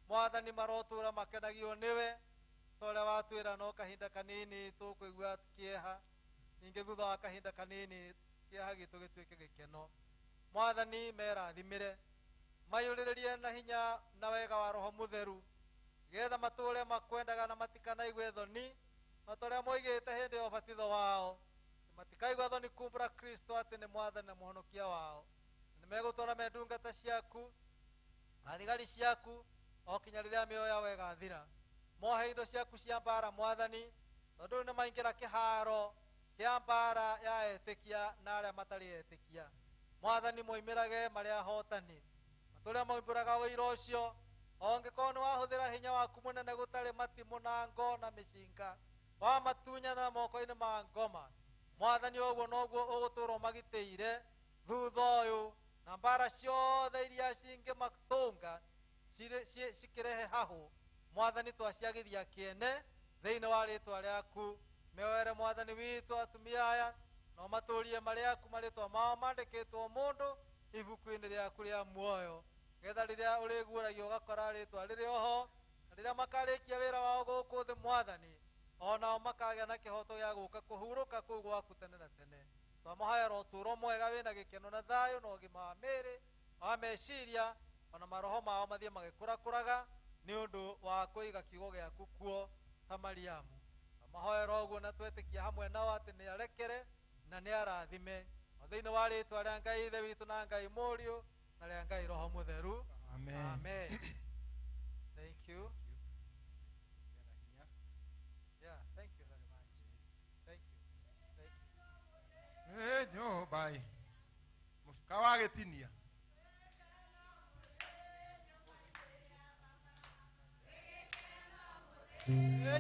Mwathani, marotũũra makenagio nĩwe, ta ũrĩa watwĩra no kahinda kanini tũkũigua kĩeha, ningĩ thutha wa kahinda kanini kĩeha gitũ gĩtuĩke gĩkeno. Mwathani, merathimĩre, maiyũrĩrĩrie na hinya na wega wa Roho Mũtheru, getha matũũre makwendaga na matikanaigwe thoni, ta ũrĩa moigĩte hĩndĩ ya ũbatitho wao, matikaigwa thoni kumbũra Kristo atĩ nĩ Mwathani na Mũhonokia wao. Nĩmegũtũũra me ndungata ciaku na thigari ciaku o kinya rĩrĩa mĩoyo yao ĩgathira. Mohe indo ciaku cia mbara Mwathani, tondũ nĩ maingĩra kĩharo kĩa mbara ya etĩkia na arĩa matarĩ etĩkia. Mwathani, moimĩrage marĩ ahotani, matũrĩa moimbũraga ũira ũcio, ongĩkorwo nĩ wahũthĩra hinya waku mũnene gũtarĩ matimũ na ngo na mĩcinga, wamatunya na moko-inĩ ma ngoma. Mwathani, ũguo noguo ũgũtũũrwo magitĩire thutha ũyũ, na mbara ciothe iria cingĩmatũnga cikĩrehe hahũ. Mwathani, twaciagithia kĩene thĩinĩ wa rĩtwa rĩaku. Meoere Mwathani witũ atumia aya, no matũũrie marĩ aku, marĩtwa mao mandĩkĩtwo mũndũ ibuku-inĩ rĩaku rĩa muoyo, getha rĩrĩa ũrĩguũragio ũgakora rĩtwa rĩrĩ oho, na rĩrĩa makarĩkia wĩra wao gũkũ thĩ Mwathani, onao makagĩa na kĩhoto gĩa gũka kũhurũka kũu gwaku tene na tene. Twamahoera ũtũũro mwega wĩna gĩkeno na thayũ na ũgima wa mĩĩrĩ wa meciria, ona maroho mao mathiĩ magĩkũrakũraga nĩ ũndũ wa kũiga kiugo gĩaku kuo ta Mariamu. Twamahoera ũguo na twetĩkia hamwe nao atĩ nĩ arekere na nĩ arathime, thĩinĩ wa rĩtwa rĩa Ngai ithe witũ na Ngai Mũriũ na rĩa Ngai Roho Mũtheru. Amen. Thank you. Yeah, thank you very much. Thank you. No, bye. Kawagetinia.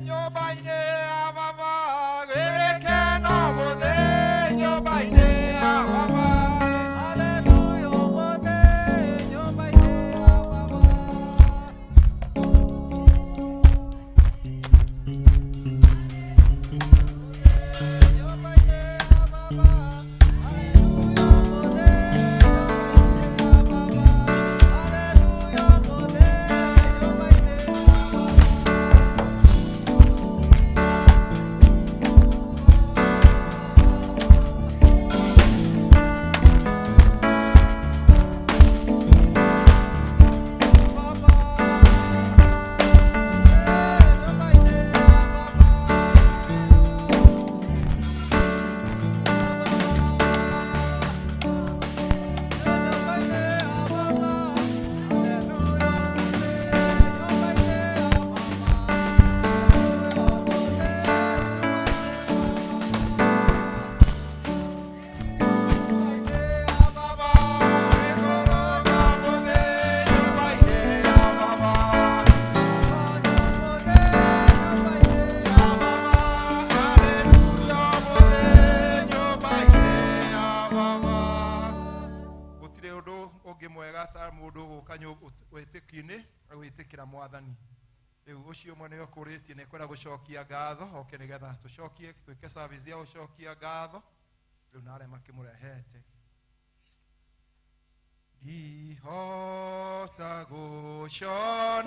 Nyoba-inĩ ya baba gĩkeno mũthĩ, nyoba-inĩ ya baba. Hallelujah, mũthĩ, nyũmba-inĩ ya baba. gwĩtĩkĩra Mwathani. Rĩu ũcio ũmwe nĩ ũkũrĩtie nĩ kwenda gũcokia ngatho, oke nĩgetha tũcokie twĩke service ya gũcokia ngatho rĩu na arĩa makĩmũrehete. Ndihota gũconoka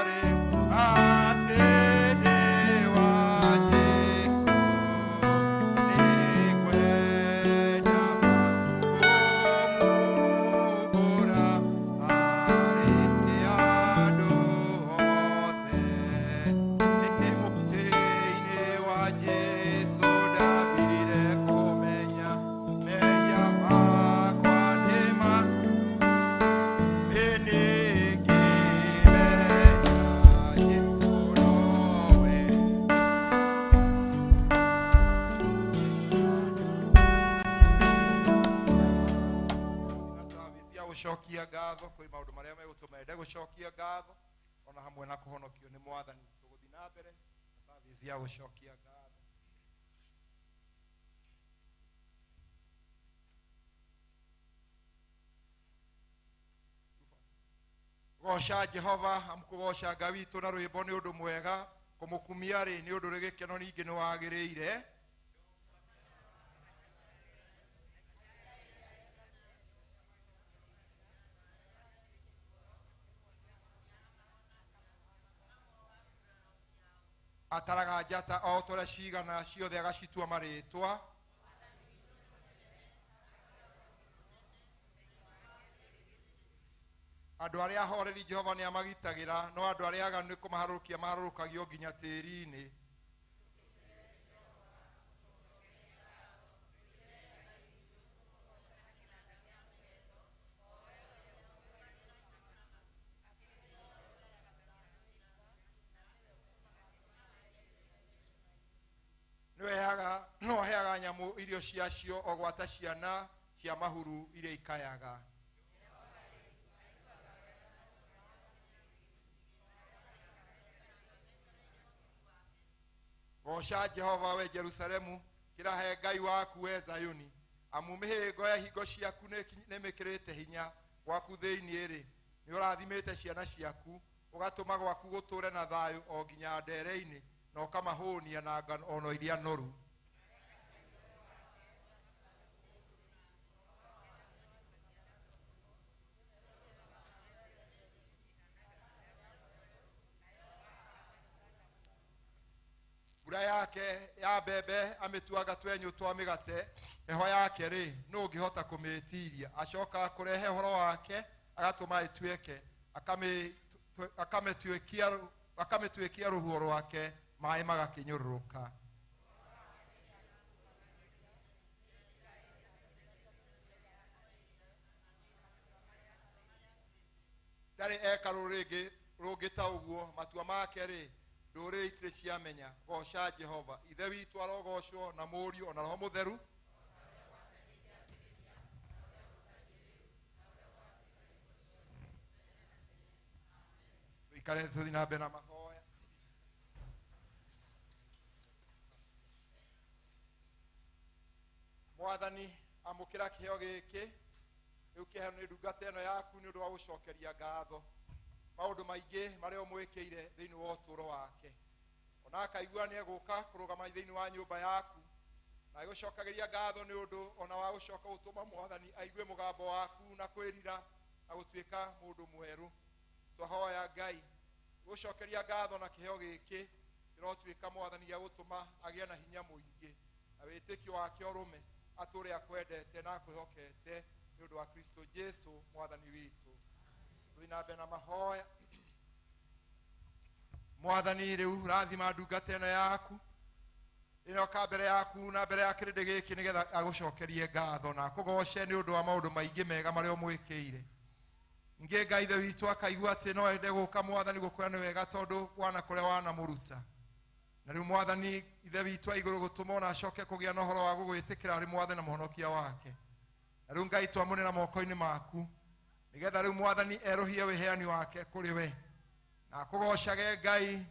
rĩu atĩ ndĩ wa Jesũ, nĩkwenda kũmũgũra arĩ andũ othe. Nĩ mũtĩ-inĩ wa Jesũ ndambire gucokia ngatho kwi maundu maria megutumende gucokia ngatho ona hamwe na kuhonokio ni mwathani tuguthi na mbere na service ya gucokia ngatho. Goca Jehova amkugoca Ngai witũ na rwĩmbo nĩ ũndũ mwega, kũmũkumia rĩ nĩ ũndũ ũrĩ gĩkeno ningĩ nĩ wagĩrĩire. Ataraga njata o tũrĩa cigana ciothe agacitua marĩtwa. Andũ arĩa ahoreri Jehova nĩ amagitagĩra, no andũ arĩa aganu nĩ kũmaharũrũkia maharũrũkagio nginya tĩĩri-inĩ. No heaga nyamũ irio ciacio o gwata ciana cia mahuru iria ikayaga. Goca Jehova we Jerusalemu, kĩrahe Ngai waku we Zayuni, amu mĩhĩngo ya hingo ciaku nĩ mĩkĩrĩte hinya gwaku thĩinĩ rĩ, nĩ ũrathimĩte ciana ciaku, ũgatũma gwaku gũtũre na thayũ o nginya ndere-inĩ, na ũkamahũnia na ngano iria noru. Mbura yake ya mbembe amĩtuaga twenyũ twa mĩgate, heho yake rĩ nũ ũngĩhota kũmĩtiria. Acoka kũrehe ũhoro wake agatũma ĩtuĩke, akamĩtuĩkia rũhuho rwake, maĩ magakĩnyũrũrũka. Ndarĩ eka rũngĩ ta ũguo, matua make rĩ ndũrĩrĩ itirĩ ciamenya. Goca Jehova, ithe witũ arogocwo na mũriũ ona Roho Mũtheru. Tũikare tũthiĩ na mbere na mahoya. Mwathani amũkĩra kĩheo gĩkĩ rĩu kĩheo nĩ ndungata ĩno yaku nĩ ũndũ wa gũcokeria ngatho maũndũ maingĩ marĩa ũmwĩkĩire thĩinĩ wa ũtũũro wake. Ona akaigua nĩ egũka kũrũgama thĩinĩ wa nyũmba yaku na gũcokagĩria ngatho nĩ ũndũ ona wa gũcoka gũtũma Mwathani aigue mũgambo waku na kwĩrira na gũtuĩka mũndũ mwerũ. Twahoya Ngai gũcokeria ngatho na kĩheo gĩkĩ kĩrotuĩka Mwathani gĩa gũtũma agĩe na hinya mũingĩ na wĩtĩkio wake ũrũme atũũre akwendete na akwĩhokete nĩ ũndũ wa Kristo Jesu Mwathani witũ. Tũthiĩ na mbere na mahoya. Mwathani rĩu rathima ndungata ĩno yaku ĩroka mbere yaku na mbere ya kĩrĩndĩ gĩkĩ nĩgetha agũcokerie ngatho na akũgoce nĩ ũndũ wa maũndũ maingĩ mega marĩa ũmwĩkĩire. Ningĩ Ngai ithe witũ akaigua atĩ no ende gũka Mwathani gũkwĩra nĩ wega tondũ wana kũrĩa wanamũruta. Na rĩu Mwathani ithe witũ wa igũrũ gũtũma ona acoke kũgĩa na ũhoro wa gũgwĩtĩkĩra arĩ Mwathani na mũhonokia wake. Na rĩu Ngai twamũnĩra moko-inĩ maku nĩgetha rĩu Mwathani erũhie wĩheani wake kũrĩ we na akũgocage Ngai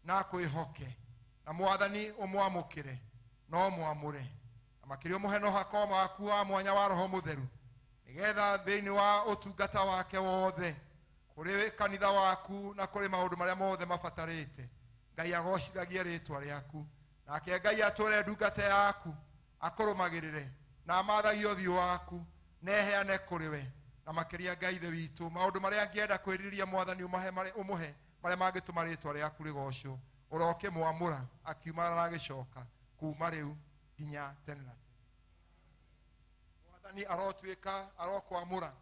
na akwĩhoke na Mwathani ũmwamũkĩre no mwamũre na makĩria ũmũhe na ũhako waku wa mwanya wa Roho Mũtheru nĩgetha thĩinĩ wa ũtungata wake wothe kũrĩ kanitha waku na kũrĩ maũndũ marĩa mothe mabatarĩte Ngai agocithagie rĩtwa rĩaku nake Ngai atũre ndungata yaku akũrũmagĩrĩre na amathagie ũthiũ waku na eheane kũrĩ we na makĩria Ngai ithe witũ maũndũ marĩa angĩenda kwĩrirĩria Mwathani ũmũhe marĩa mangĩtũma rĩtwa rĩaku rĩgocwo ũroke mwamũra akiumana na agĩcoka kuuma rĩu nginya tene na tene. Mwathani arotuĩka arokwamũra,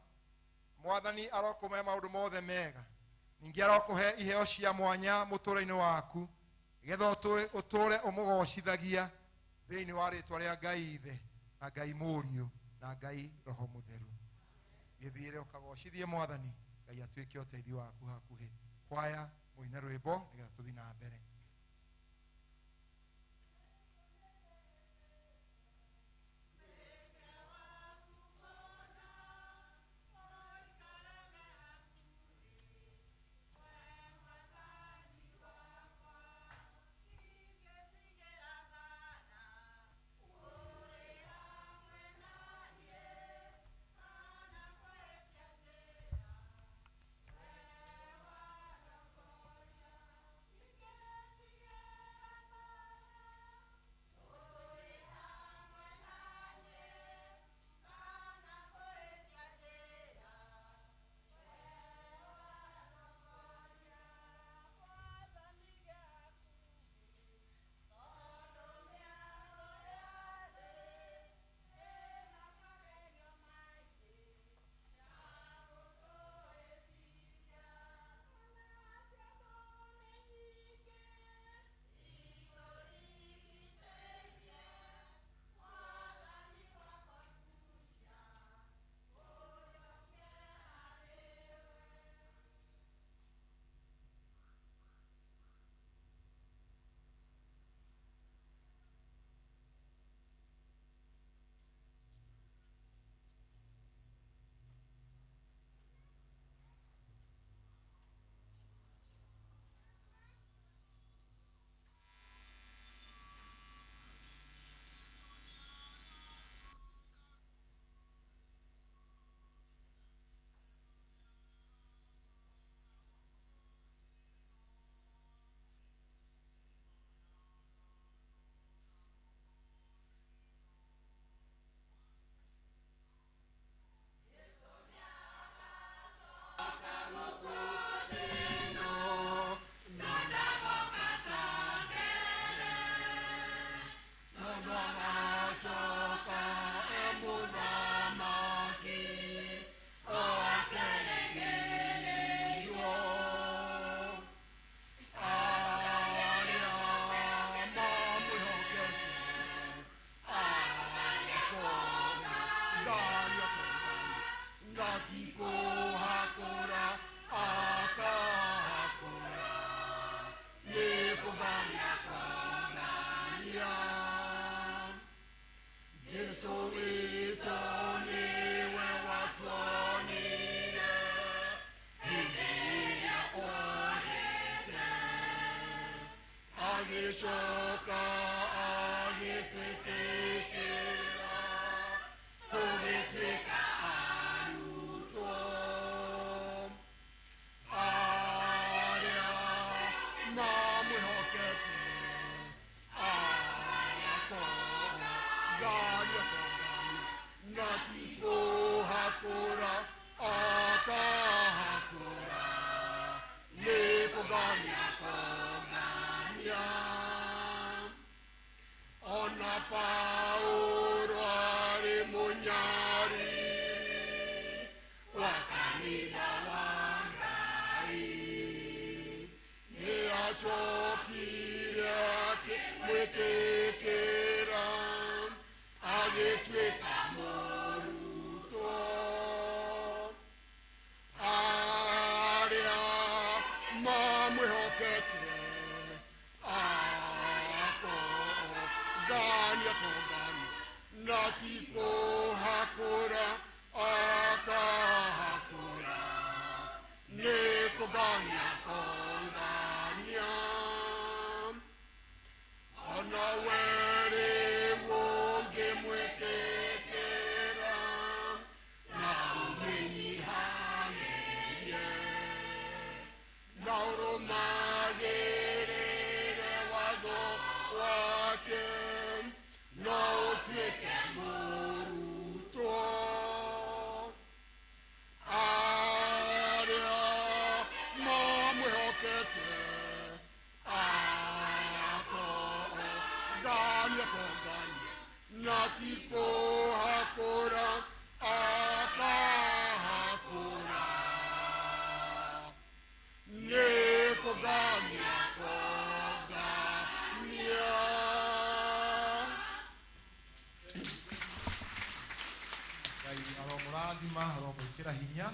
Mwathani arokũhe maũndũ mothe mega, ningĩ arokũhe iheo cia mwanya mũtũũro-inĩ waku nĩgetha ũtũũre ũmũgocithagia thĩinĩ wa rĩtwa rĩa Ngai ithe na Ngai mũriũ na Ngai Roho Mũtheru. Gĩthiĩre ũkagocithie Mwathani, Ngai atuĩke ũteithio waku hakuhĩ. Kwaya mũine rwĩmbo nĩgetha tũthiĩ na mbere. hakura akahakura nekogania kongania ona were wonge mwekekera na umeihangeye na uromagerere watho wake na utweke mũrutwo arĩa mamwĩhokete akongania na ti kũhakũra akahakũra nĩ kũngania kũngania. Aromũrathima aromwĩkĩra hinya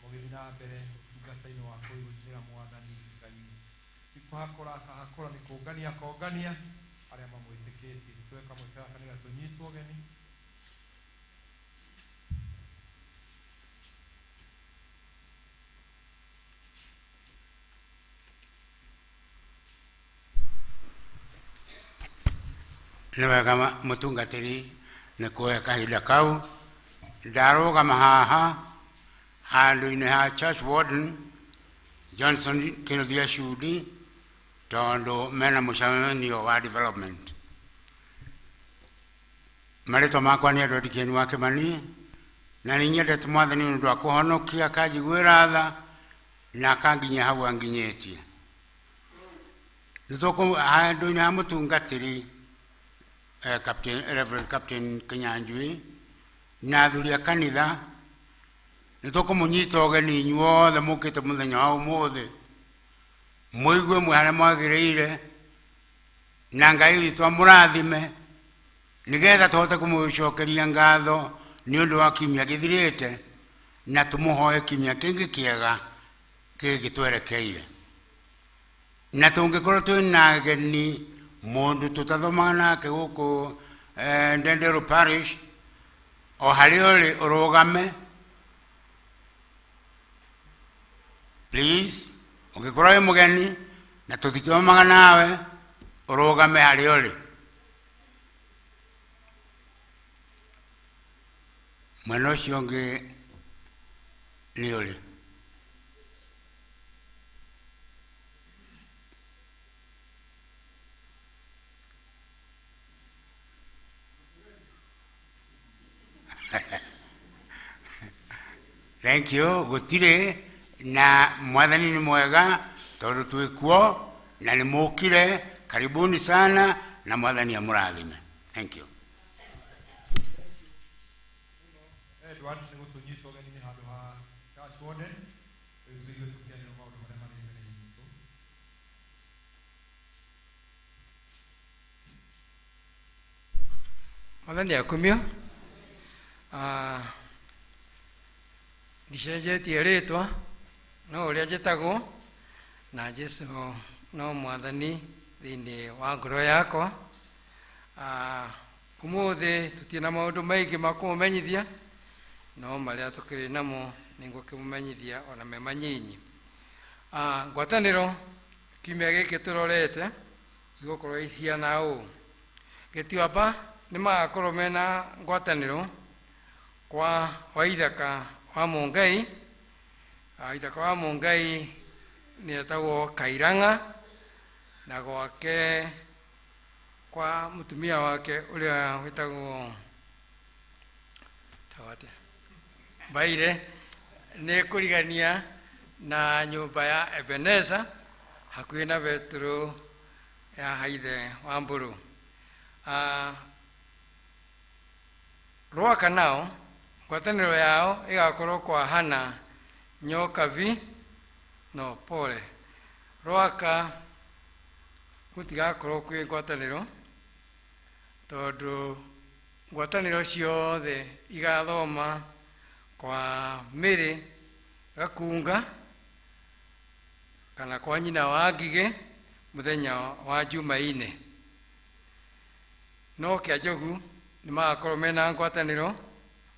mũgĩthiĩ na mbere ũtungata-inĩ wa kwĩrutĩra Mwathani Ngai ti kũhakũra akahakũra nĩ kũngania akongania arĩa mamwĩtĩkĩtie. Tweka mwĩkĩra kanitha tũnyitwo ũgeni. Nĩ wega mũtungatĩri nĩ kuoya kahinda kau ndarũgama haha handũ-inĩ ha Church Warden Johnson Kĩnuthia Cudi tondũ mena mũcemanio wa development. Marĩtwa makwa nĩ Edward Kĩeni wa Kĩmani na nĩ nyendete Mwathani nĩ ũndũ wa kũhonokia akanjiguĩra tha na akanginyia hau anginyĩtie. Nĩ handũ-inĩ ha mũtungatĩri Reverend Captain Kinyanjui na athuri a kanitha nĩ tũkũmũnyita ũgeni inyuothe mũkĩte mũthenya wa ũmũthĩ mũigue mwe harĩa mwagĩrĩire na Ngai witũ amũrathime nĩgetha tũhote kũmũcokeria ngatho nĩ ũndũ wa kiumia gĩthirĩte na tũmũhoe kiumia kĩngĩ kĩega kĩngĩtwerekeire. Na tũngĩkorwo twĩ na ageni mũndũ tũtathomaga nake gũkũ Ndendero Parish o harĩa ũrĩ ũrũgame please. Ũngĩkorwo wĩ mũgeni na tũtithomaga nawe ũrũgame harĩa ũrĩ. Mwena ũcio ũngĩ nĩ ũrĩ. Thank you. Gũtirĩ na Mwathani nĩ mwega tondũ twĩkuo na nĩ mũkire. Karibuni sana na Mwathani amũrathime. Thank you. Edward nĩ gũtũnyita ũgeni-inĩ handũ ha Church Warden rĩu tũigue tũkĩanĩrwo maũndũ marĩa marĩ mbere itũ. Mwathani akumio ndicenjetie rĩtwa no ũrĩa njĩtagwo na Jesu no Mwathani thĩinĩ wa ngoro yakwa. Ũmũthĩ tũtirĩ na maũndũ maingĩ ma kũmũmenyithia no marĩa tũkĩrĩ namo nĩngũkĩmũmenyithia ona me manyinyi. Ngwatanĩro kiumia gĩkĩ tũrorete igũkorwo ihiana ũũ. Gĩtuamba nĩ magakorwo mena ngwatanĩro kwa Waithaka wa Mũngai. Waithaka wa Mũngai nĩ etagwo Kairang'a na gwake kwa mũtumia wake ũrĩa wĩtagwo Mbaire nĩ kũrigania na nyũmba ya Ebenezer hakuhĩ na Betũrũ ya Haithe wa Mbũrũ. Rwaka nao ngwatanĩro yao ĩgakorwo kwa Hana Nyokavi no pole. Rwaka gũtigakorwo kwĩ ngwatanĩro tondũ ngwatanĩro ciothe igathoma kwa Mĩrĩ Gakunga kana kwa nyina wa Ngigĩ mũthenya wa Jumaine. No Kĩanjogu nĩ magakorwo mena ngwatanĩro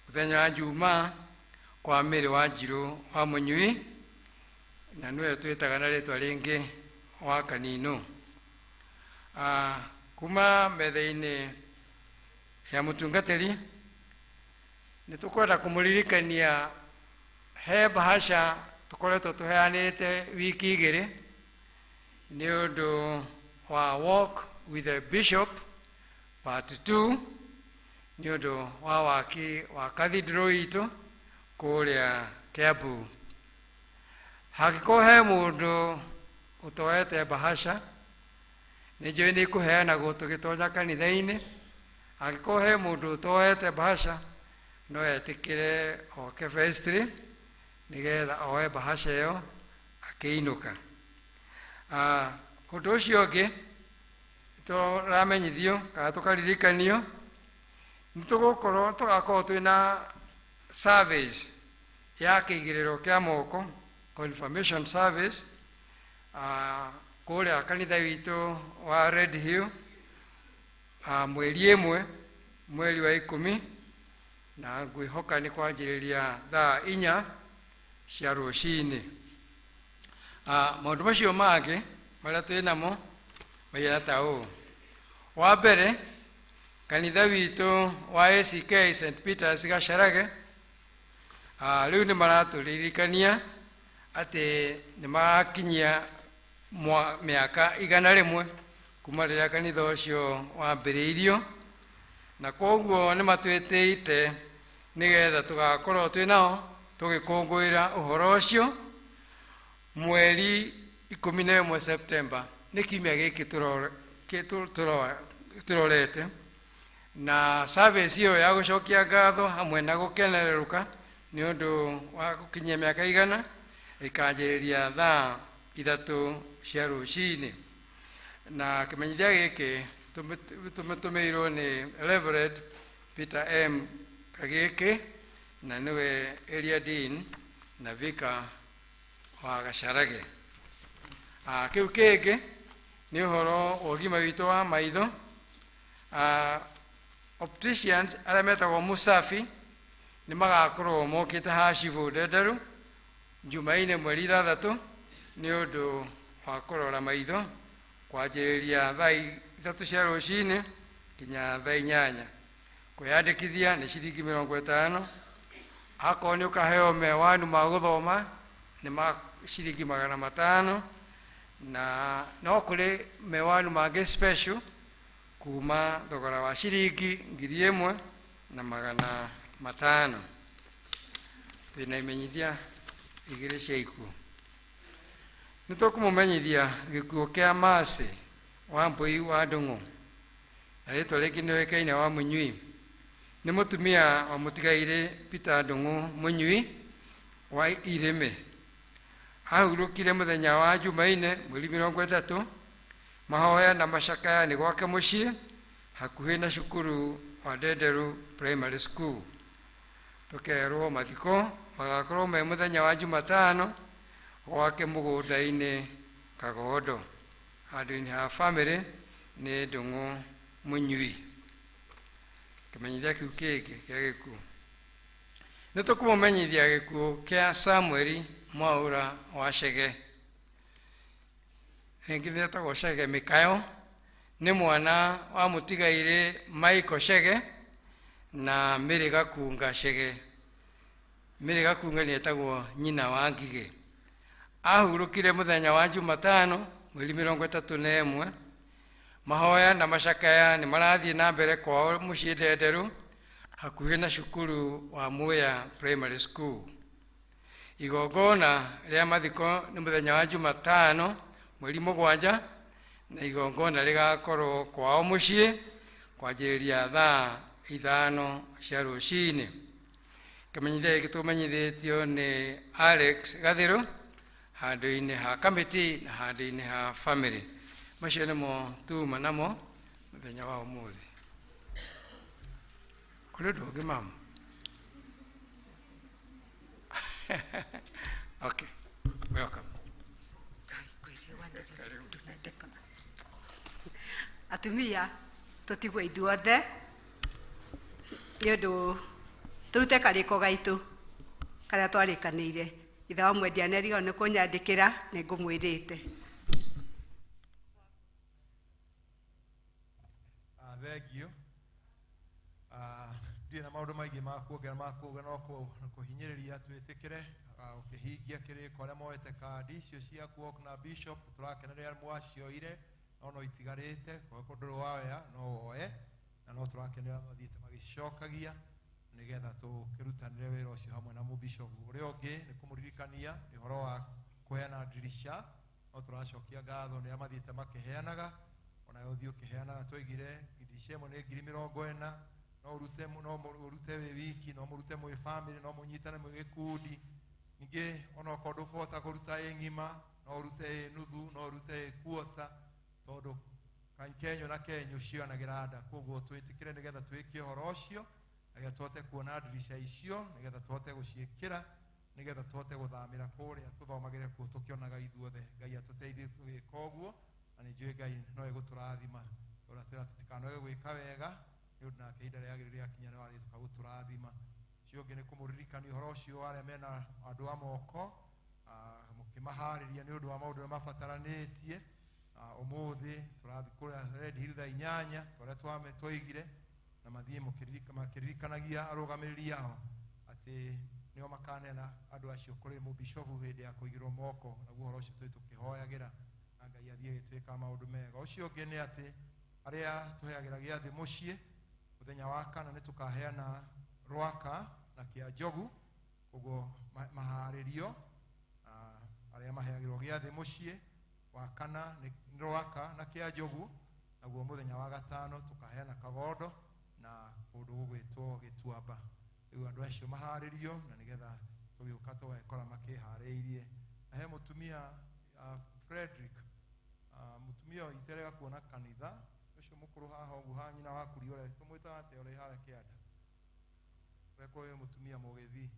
mũthenya wa Juma kwa Mĩrĩ wa Njirũ wa Mũnyui, na nĩwe twĩtaga na rĩtwa rĩngĩ wa Kanino. Kuma metha-inĩ ya mũtungatĩri nĩ tũkwenda kũmũririkania he bahasha tũkoretwo tũheanĩte wiki igĩrĩ nĩ ũndũ wa Walk with the Bishop part 2 nĩ ũndũ wa waki wa cathedral itũ kũrĩa Kiambu. Hangĩkorwo he mũndũ ũtoete bahasha, nĩ njũĩ nĩ ikũheanagwo tũgĩtonya kanitha-inĩ. Hangĩkorwo he mũndũ ũtoete bahasha, no etĩkĩre oke vestry nĩgetha oe bahasha ĩyo akĩinũka. Ũndũ ũcio ũngĩ tũramenyithio kana tũkaririkanio nĩ tũgakorwo twĩna service ya kĩigĩrĩro kĩa moko, confirmation service, kũrĩa kanitha witũ wa Red Hill mweri ĩmwe mweri wa 10, na ngwĩhoka nĩ kwanjĩrĩria thaa 4 cia rũcinĩ. Maũndũ macio mangĩ marĩa twĩnamo maigana ta ũũ. Wa mbere, kanitha witũ wa ACK St. Peter's Gacarage rĩu nĩ maratũririkania atĩ nĩ marakinyia mĩaka 100 kuma rĩrĩa kanitha ũcio wambĩrĩirio, na koguo nĩ matwĩtĩite nĩgetha tũgakorwo twĩnao tũgĩkũngũĩra ũhoro ũcio mweri 11 September, nĩ kiumia gĩkĩ tũrorete, na service ĩyo ya gũcokia ngatho hamwe na gũkenerũka nĩ ũndũ wa gũkinyia mĩaka 100 ĩkanjĩrĩria thaa 3 cia rũcinĩ. Na kĩmenyithia gĩkĩ tũmĩtũmĩirwo nĩ Reverend Peter M. Kagĩkĩ, na nĩwe area dean na vicar wa Gacarage. Kĩu kĩngĩ nĩ ũhoro wa ũgima witũ wa maitho. Opticians arĩa metagwo Musafi nĩ magakorwo mokĩte haha Cibũ Ndenderu Jumaine mweri 6 nĩ ũndũ wa kũrora maitho kwanjĩrĩria thaa 3 cia rũcinĩ nginya thaa 8. Kwĩyandĩkithia nĩ ciringi 50. Akorwo nĩ ũkaheo mewanu ma gũthoma nĩ ma ciringi 500, na no kũrĩ mewanu mangĩ special kuma thogora wa ciringi 1,500. Twĩna imenyithia igĩrĩ cia ikuũ. Nĩ tũkũmũmenyithia gĩkuũ kĩa Mercy Wambui wa Ndung'u, na rĩtwa rĩngĩ nĩoĩkaine wa Mũnyui. Nĩ mũtumia wa mũtigairĩ Peter Ndung'u Mũnyui wa Irĩmĩ. Ahurũkire mũthenya wa Jumaine mweri 30. Mahoya na macakaya nĩ gwake mũciĩ hakuhĩ na cukuru wa Ndenderu Primary School. Tũkerwo mathiko magakorwo me mũthenya wa Jumatano gwake mũgũnda-inĩ Kagondo, handũ-inĩ ha family nĩ Ndung'u Mũnyui. Kĩmenyithia kĩu kĩngĩ kĩa gĩkuũ. Nĩ tũkũmũmenyithia gĩkuũ kĩa Samuel Mwaũra wa Cege. Rĩngĩ nĩetagwo Cege Mĩkayo, nĩ mwana wa mũtigairĩ Michael Cege na Mĩrĩ Gakunga Cege. Mĩrĩ Gakunga nĩetagwo nyina wa Ngigĩ. Ahurũkire mũthenya wa Jumatano mweri 31. Mahoya na macakaya nĩ marathiĩ na mbere kwao mũciĩ Ndenderu hakuhĩ na cukuru wa Mwea Primary School. Igongona rĩa mathiko nĩ mũthenya wa Jumatano mweri 7, na igongona rĩgakorwo kwao mũciĩ kwanjĩrĩria thaa 5 cia rũcinĩ. Kĩmenyithia gĩkĩ tũmenyithĩtio nĩ Alex Gathĩrũ, handũ-inĩ ha committee na handũ-inĩ ha family. Macio nĩmo tuma namo mũthenya wa ũmũthĩ. Kũrĩ ũndũ ũngĩ mama? Okay, welcome. Atumia, tũtigwo ithuothe nĩ ũndũ tũrute karĩko gaitũ karĩa twarĩkanĩire. Ithe wa mwendia nerigo nĩ kũnyandĩkĩra, nĩ ngũmwĩrĩte. Thengio. Ndirĩ na maũndũ maingĩ ma kuongerera no kũhinyĩrĩria twĩtĩkĩre ũkĩhingia kĩrĩko arĩa moete kandi icio ciaku na bishop. Tũrakenerera mwacioire no itigarĩte koguo ndũrĩ woya no woe, na no tũrakenerera mathiĩte magĩcokagia nĩgetha tũkĩrutanĩre wĩra ũcio hamwe na mũbishop. Ũrĩa ũngĩ nĩ kũmũririkania nĩ ũhoro wa kũheana ndirisha, no tũracokia ngatho nĩ mathiĩte makĩheanaga, ona ũthiĩ ũkĩheanaga. Twaigire ndirisha ĩmwe nĩ 40,000, no ũrute wĩ wiki, no mũrute mwĩ family, no mũnyitane mwĩ gĩkundi. Ningĩ ona okorwo ndũkũhota kũruta ĩ ng'ima, no ũrute ĩ nuthu, no ũrute ĩ quarter, tondũ kenyũ na kenyũ cionagĩra nda. Koguo twĩtĩkĩre nĩgetha twĩke ũhoro ũcio, nĩgetha tũhote kuona ndirisha icio, nĩgetha tũhote gũciĩkĩra, nĩgetha tũhote gũthamĩra kũrĩa tũthomagĩre kuo tũkĩonaga ithuothe. Ngai atũteithie tũgĩka ũguo, na nĩ njũĩ Ngai no egũtũrathima. Tũratwĩra tũtikanoge gwĩka wega, nĩ ũndũ nake ihinda rĩagĩrĩru rĩakinya no arĩũka gũtũrathima. Ũcio ũngĩ nĩ kũmũririkania ũhoro ũcio arĩa mena andũ a moko, mũkĩmaharĩria nĩ ũndũ wa maũndũ marĩa mabataranĩtie. Ũmũthĩ tũrathiĩ kũrĩa Red Hill thaa 8 twarĩa twaigire, na mathiĩ makĩririkanagia arũgamĩrĩri ao atĩ nĩo makaneana andũ acio kũrĩ mũbishofu hĩndĩ ya kũigĩrwo moko. Naguo ũhoro ũcio tũkĩhoyagĩra na Ngai athiĩ agĩtwĩka maũndũ mega. Ũcio ũngĩ nĩ atĩ arĩa tũheagĩra gĩathĩ mũciĩ, mũthenya wa kana nĩ tũkaheana rwaka na kĩa njogu. Koguo maharĩrio arĩa maheagĩrwo gĩathĩ mũciĩ, wa kana nĩ rwaka na kĩa njogu. Naguo mũthenya wa gatano tũkaheana kagondo na kũndũ gũgwĩtwo Gĩtuamba. Rĩu andũ acio maharĩrio na nĩgetha tũgĩũka tũgakora makĩharĩirie. Na he mũtumia Frederick, mũtumia iterega kuona kanitha ũcio mũkũrũ haha ũguo ha nyina wa kuri ũrĩa tũmwĩtaga atĩa ũrĩa harĩa kĩanda, weko ũyũ mũtumia mũgĩthi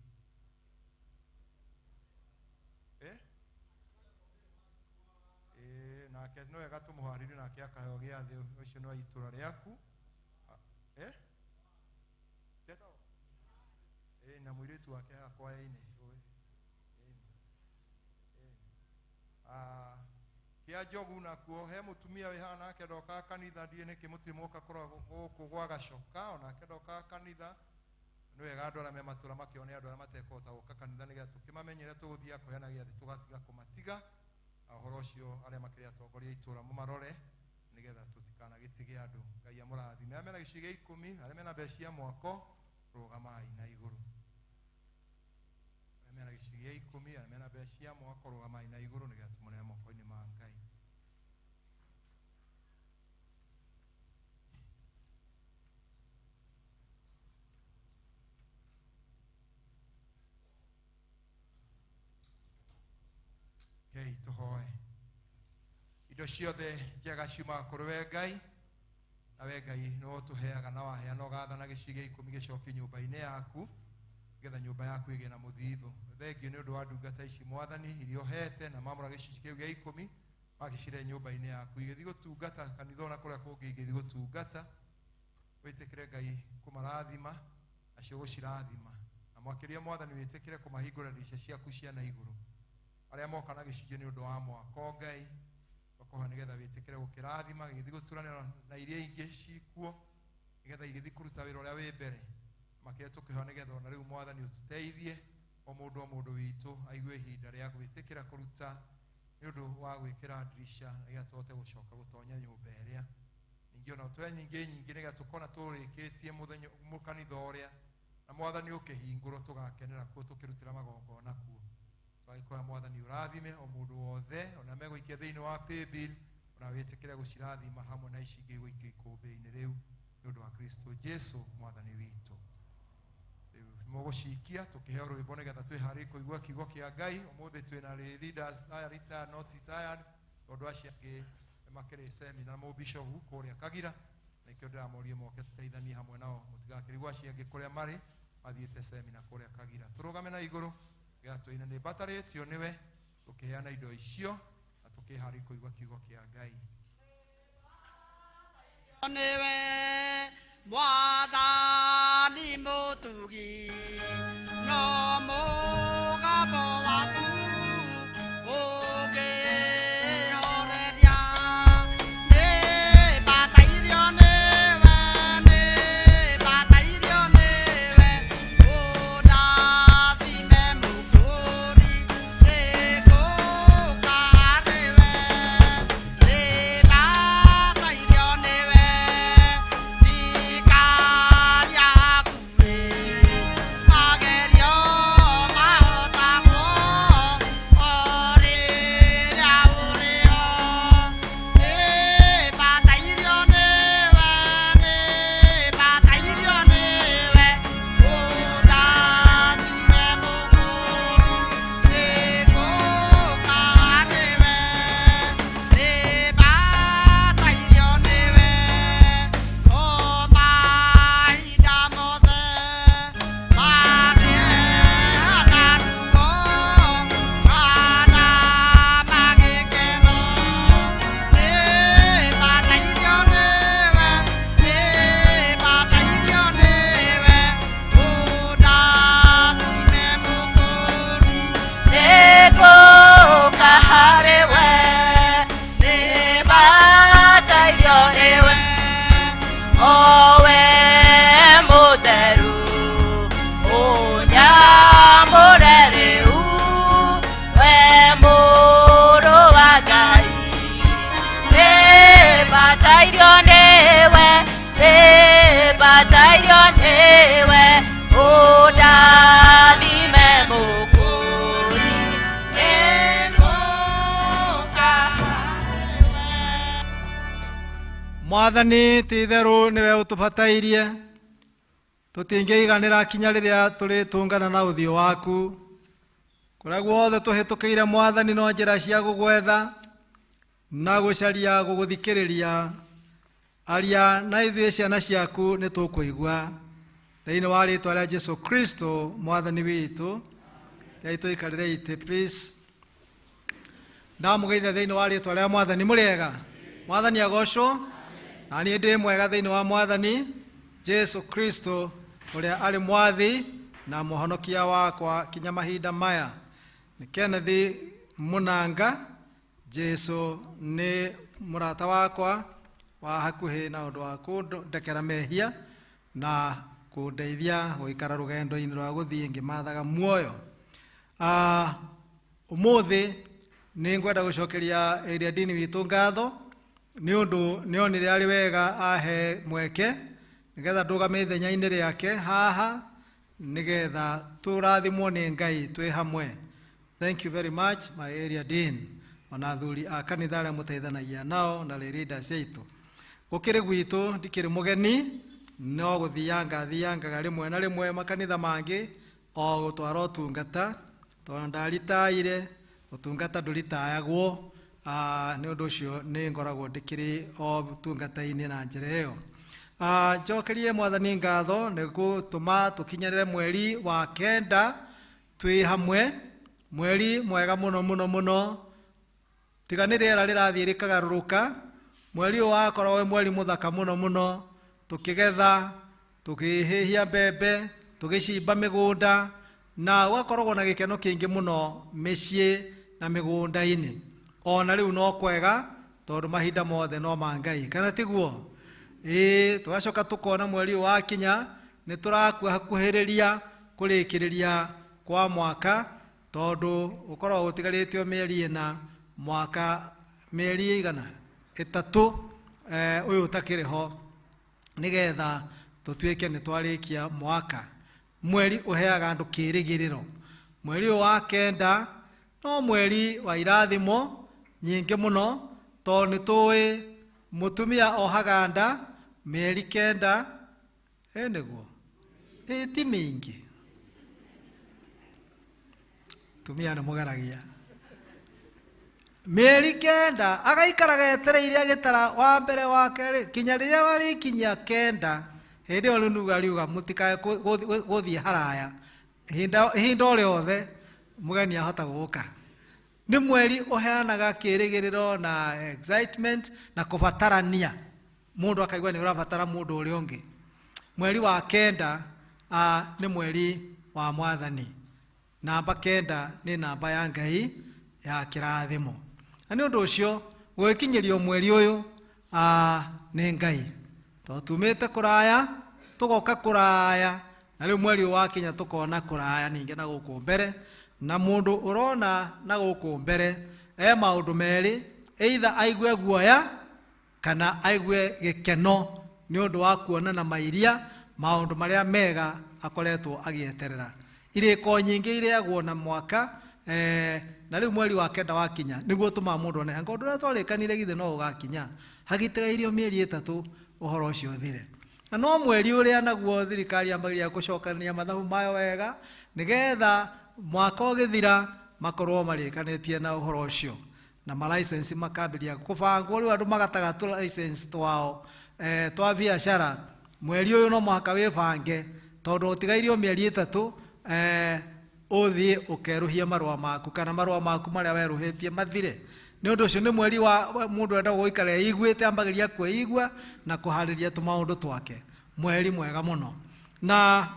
nake no wega tũmũharĩrie nake akaheo gĩathĩ. Ũcio nĩ wa itũra rĩaku na mũirĩtu wake hakwaya-inĩ kĩa njogu. Nakuo he mũtumia wĩ haha nake ndokaga kanitha, ndiĩ nĩkĩ mũtirĩ mũka korwo gũkũ gwa Gacoka, onake ndokaga kanitha. Nĩ wega andũ arĩa me matũra makĩone andũ arĩa matekũhota gũka kanitha, nĩgetha tũkĩmamenyere tũgũthiaga kũheana gĩathĩ tũgatiga kũmatiga. Ũhoro ũcio arĩa makĩrĩ atongoria itũra mũmarore, nĩgetha tũtikanagĩtige andũ. Ngai amũrathime. Arĩa mena gĩcunjĩ gĩa 10, arĩa mena mbeca cia mwako, rũgamai na igũrũ. Arĩa mena gĩcunjĩ gĩa 10, arĩa mena mbeca cia mwako, rũgamai na igũrũ, nĩgetha tũmũnene moko-inĩ ma Ngai. Tũhoe. Indo ciothe njega ciumaga kũrĩ we Ngai, na we Ngai no ũtũheaga na waheana ũgathana gĩcunjĩ gĩa 10 gĩcokie nyũmba-inĩ yaku, nĩgetha nyũmba yaku ĩgĩe na mũthithũ. Thengio nĩ ũndũ wa ndungata ici Mwathani iria ũhete na mamũra gĩcunjĩ kĩu gĩa 10 magĩcire nyũmba-inĩ yaku igĩthiĩ gũtungata kanitha ona kũrĩa kũngĩ igĩthiĩ gũtungata. Wĩtĩkĩre Ngai kũmarathima acio gũcirathima, na mwakĩria Mwathani wĩtĩkĩre kũmahingũra ndirica ciaku cia na igũrũ. Arĩa moka na gĩcunjĩ nĩ ũndũ wa mwako Ngai, tũkoha nĩgetha wĩtĩkĩre gũkĩrathima gĩgĩthiĩ gũturanĩra na iria ingĩ cikuo, nĩgetha igĩthiĩ kũruta wĩra ũrĩa wĩ mbere. Makĩria tũkĩhoya nĩgetha ona rĩu Mwathani ũtũteithie o mũndũ witũ aigue ihinda rĩa gwĩtĩkĩra kũruta nĩ ũndũ wa gwĩkĩra ndirisha, nĩgetha tũhote gũcoka gũtonya nyũmba ĩrĩa. Ningĩ ona tũhe nyingĩ nĩgetha tũkona tũrĩkĩtie mũthenya mũkanitha ũrĩa, na Mwathani ũkĩhingũrwo tũgakenera kuo tũkĩrutĩra magongona kuo. Twagĩkũra Mwathani ũrathime o mũndũ wothe ona megũikia thĩinĩ wa paybill, ona wĩtĩkĩre gũcirathima hamwe na ici ingĩ igũikio ikũmbĩ-inĩ rĩu nĩ ũndũ wa Kristo Jesũ Mwathani witũ. Rĩu mũgũcikia tũkĩheo rwĩmbo nĩgetha twĩharĩrie kũigua kiugo kĩa Ngai. Ũmũthĩ twĩna leaders aya retired not retired, tondũ acio angĩ makĩrĩ seminar mũbishofu kũrĩa Kagira, na ikĩo ndĩramorie moke tũteithanie hamwe nao, mũtigakĩrigwo acio angĩ kũrĩa marĩ mathiĩte seminar kũrĩa Kagira. Tũrũgame na igũrũ nĩgetha twĩna nĩ mbatarĩtio nĩwe, tũkĩheana indo icio na tũkĩharĩria kũigua kiugo kĩa Ngai. Nĩwe Mwathani mwathani mutugi no mugambo waku ũngĩhoreria nĩ mbataithio nĩwe ũndathime mũkũri nĩngũũka harĩwe nĩ mbataithio nĩwe ndikaria hakuhĩ magerio mahotagwo o rĩrĩa ũrĩho nĩ mbataithio nĩwe ũndathime mũkũri nĩngũũka harĩwe nĩ mbataithio nĩwe o mahinda mothe magĩeha na ruo kana magĩkeno nĩ mbataithio nĩwe ũndathime mũkũri nĩngũũka harĩwe nĩ mbataithio nĩwe owe mũtheru ũnyamũre rĩu we mũrũ wa Ngai nĩ mbataithio nĩwe ũndathime mũkũri nĩngũũka Mwathani ti itherũ nĩwe ũtũbatairie tũtingĩiganĩra kinya rĩrĩa tũrĩtũngana na ũthiũ waku kũrĩa guothe tũhĩtũkĩire Mwathani no njĩra cia gũgwetha na gũcaria gũgũthikĩrĩria aria na ithuĩ ciana ciaku nĩ tũkũigua thĩinĩ wa rĩĩtwa rĩa Jesu Kristo Mwathani witũ Ngai tũikarĩre itĩ please ndamũgeithia thĩinĩ wa rĩĩtwa rĩa Mwathani mũrĩega Mwathani agocwo na niĩ ndĩ mwega thĩinĩ wa Mwathani Jesu Kristo ũrĩa arĩ mwathi na mũhonokia wakwa kinya mahinda maya nĩ Kenneth Munanga Jesu nĩ mũrata wakwa wa hakuhĩ na ũndũ wa kũndekera mehia na kũndeithia gũikara rũgendo-inĩ rwa gũthiĩ ngĩmathaga muoyo ũmũthĩ nĩ ngwenda gũcokeria area dini witũ ngatho nĩ ũndũ nĩonire arĩ wega ahe mweke nĩgetha ndũgame ithenya-inĩ rĩake haha nĩgetha tũrathimwo nĩ Ngai twĩ hamwe. Thank you very much my area dean ona athuri a kanitha arĩa mũteithanagia nao na leaders aitũ gũkĩrĩ gwitũ ndikĩrĩ mũgeni no gũthiangaga rĩmwe na rĩmwe makanitha mangĩ o gũtwara ũtungata tondũ ndaritaire ũtungata ndũritayagwo nĩ ũndũ ũcio nĩ ngoragwo ndĩkĩrĩ o ũtungata-inĩ na njĩra ĩyo. Njokerie Mwathani ngatho nĩ gũtũma tũkinyĩrĩre mweri wa kenda twĩ hamwe mweri mwega mũno mũno mũno tiga nĩ rĩera rĩrathiĩ rĩkagarũrũka mweri ũyũ wakorwo wĩ mweri mũthaka mũno mũno tũkĩgetha tũkĩhĩhia mbembe tũgĩcimba mĩgũnda na gwakoragwo na gĩkeno kĩingĩ mũno mĩciĩ na mĩgũnda-inĩ ona rĩu no kwega tondũ mahinda mothe no ma Ngai kana tiguo tũgacoka tũkona mweri ũyũ wakinya nĩ tũrakuhĩrĩria kũrĩkĩrĩria kwa mwaka tondũ ũkoragwo gũtigarĩtio mĩeri ĩna mwaka mĩeri igana ĩtatũ ũyũ ũtakĩrĩ ho nĩgetha tũtuĩke nĩ twarĩkia mwaka mweri ũheaga andũ kĩĩrĩgĩrĩro mweri ũyũ wa kenda no mweri wa irathimo nyingĩ mũno tondũ nĩ tũĩ mũtumia ohaga nda mĩeri kenda nĩguo ti mĩingĩ tumia nĩ mũgeragia mĩeri kenda agaikaraga etereire agĩtara wa mbere wa kerĩ kinya rĩrĩa warĩkinyia kenda hĩndĩ ĩyo rĩu ariuga mũtikae gũthiĩ haraya ihinda o rĩothe mũgeni ahota gũka nĩ mweri ũheanaga kĩĩrĩgĩrĩro na excitement na kũbatarania mũndũ akaigua nĩ ũrabatara mũndũ ũrĩa ũngĩ mweri wa kenda nĩ mweri wa Mwathani. Namba 9 nĩ namba ya Ngai ya kĩrathimo. Na nĩ ũndũ ũcio gwĩkinyĩrio mweri ũyũ nĩ Ngai. Tumĩte kũraya tũgoka kũraya, na rĩu mweri wa Kinya tũkona kũraya ningĩ na gũkũ mbere, na mũndũ ũrona na gũkũ mbere maũndũ merĩ, either aigue guoya kana aigue gĩkeno nĩ ũndũ wa kuona na mairia maũndũ marĩa mega akoretwo agĩeterera. Irĩko nyingĩ ireagwo na mwaka, na rĩu mweri wa 9 wakinya nĩguo tũma mũndũ one anga ũndũ ũrĩa twarĩkanire githĩ no ũgakinya, hagĩtegairio mĩeri 3 ũhoro ũcio ũthire. Na no mweri ũrĩa naguo thirikari yambagĩrĩria gũcokania mathabu mayo wega nĩgetha mwaka ũgĩthira makorwo marĩkanĩtie na ũhoro ũcio, na ma-license makambĩrĩria kũbangwo. Rĩu andũ magataga tũ-license twao twa biacara, mweri ũyũ no mũhaka wĩbange tondũ ũtigairio mĩeri 3 ũthiĩ ũkerũhie marũa maku kana marũa maku marĩa werũhĩtie mathire. Nĩ ũndũ ũcio nĩ mweri wa mũndũ enda gũikara eiguĩte, ambagĩrĩria kwĩigua na kũharĩria tũmaũndũ twake. Mweri mwega mũno, na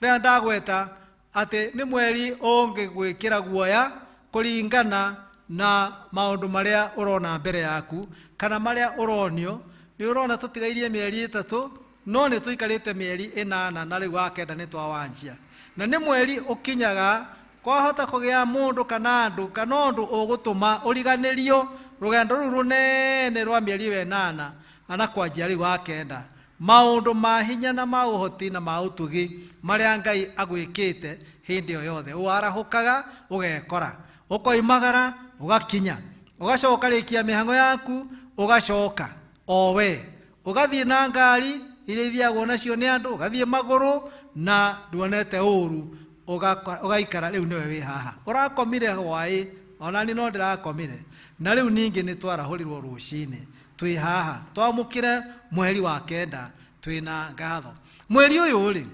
rĩrĩa ndagweta atĩ nĩ mweri ũngĩgwĩkĩra guoya kũringana na maũndũ marĩa ũrona mbere yaku kana marĩa ũronio. Nĩ ũrona tũtigairie mĩeri 3 no nĩ tũikarĩte mĩeri 8 na rĩu wa 9 nĩ twawanjia, na nĩ mweri ũkinyaga kwahota kũgĩa mũndũ kana andũ kana ũndũ ũgũtũma ũriganĩrio rũgendo rũu rũnene rwa mĩeri 8 ana kwanjia rĩu wa 9. Maũndũ ma hinya na ma ũhoti na ma ũtugi marĩa Ngai agwĩkĩte hĩndĩ o yothe warahũkaga ũgekora, ũkoimagara ũgakinya, ũgacoka rĩkia mĩhango yaku ũgacoka owe, ũgathiĩ na ngari iria ithiagwo nacio nĩ andũ, ũgathiĩ magũrũ na nduonete ũru, ũgaikara rĩu nĩwe wĩ haha. Ũrakomire hwaĩ, ona ni no ndĩrakomire, na rĩu ningĩ nĩ twarahũrirwo rũcinĩ twĩ haha twamũkĩre mweri wa 9 twĩna ngatho. Mweri ũyũ rĩ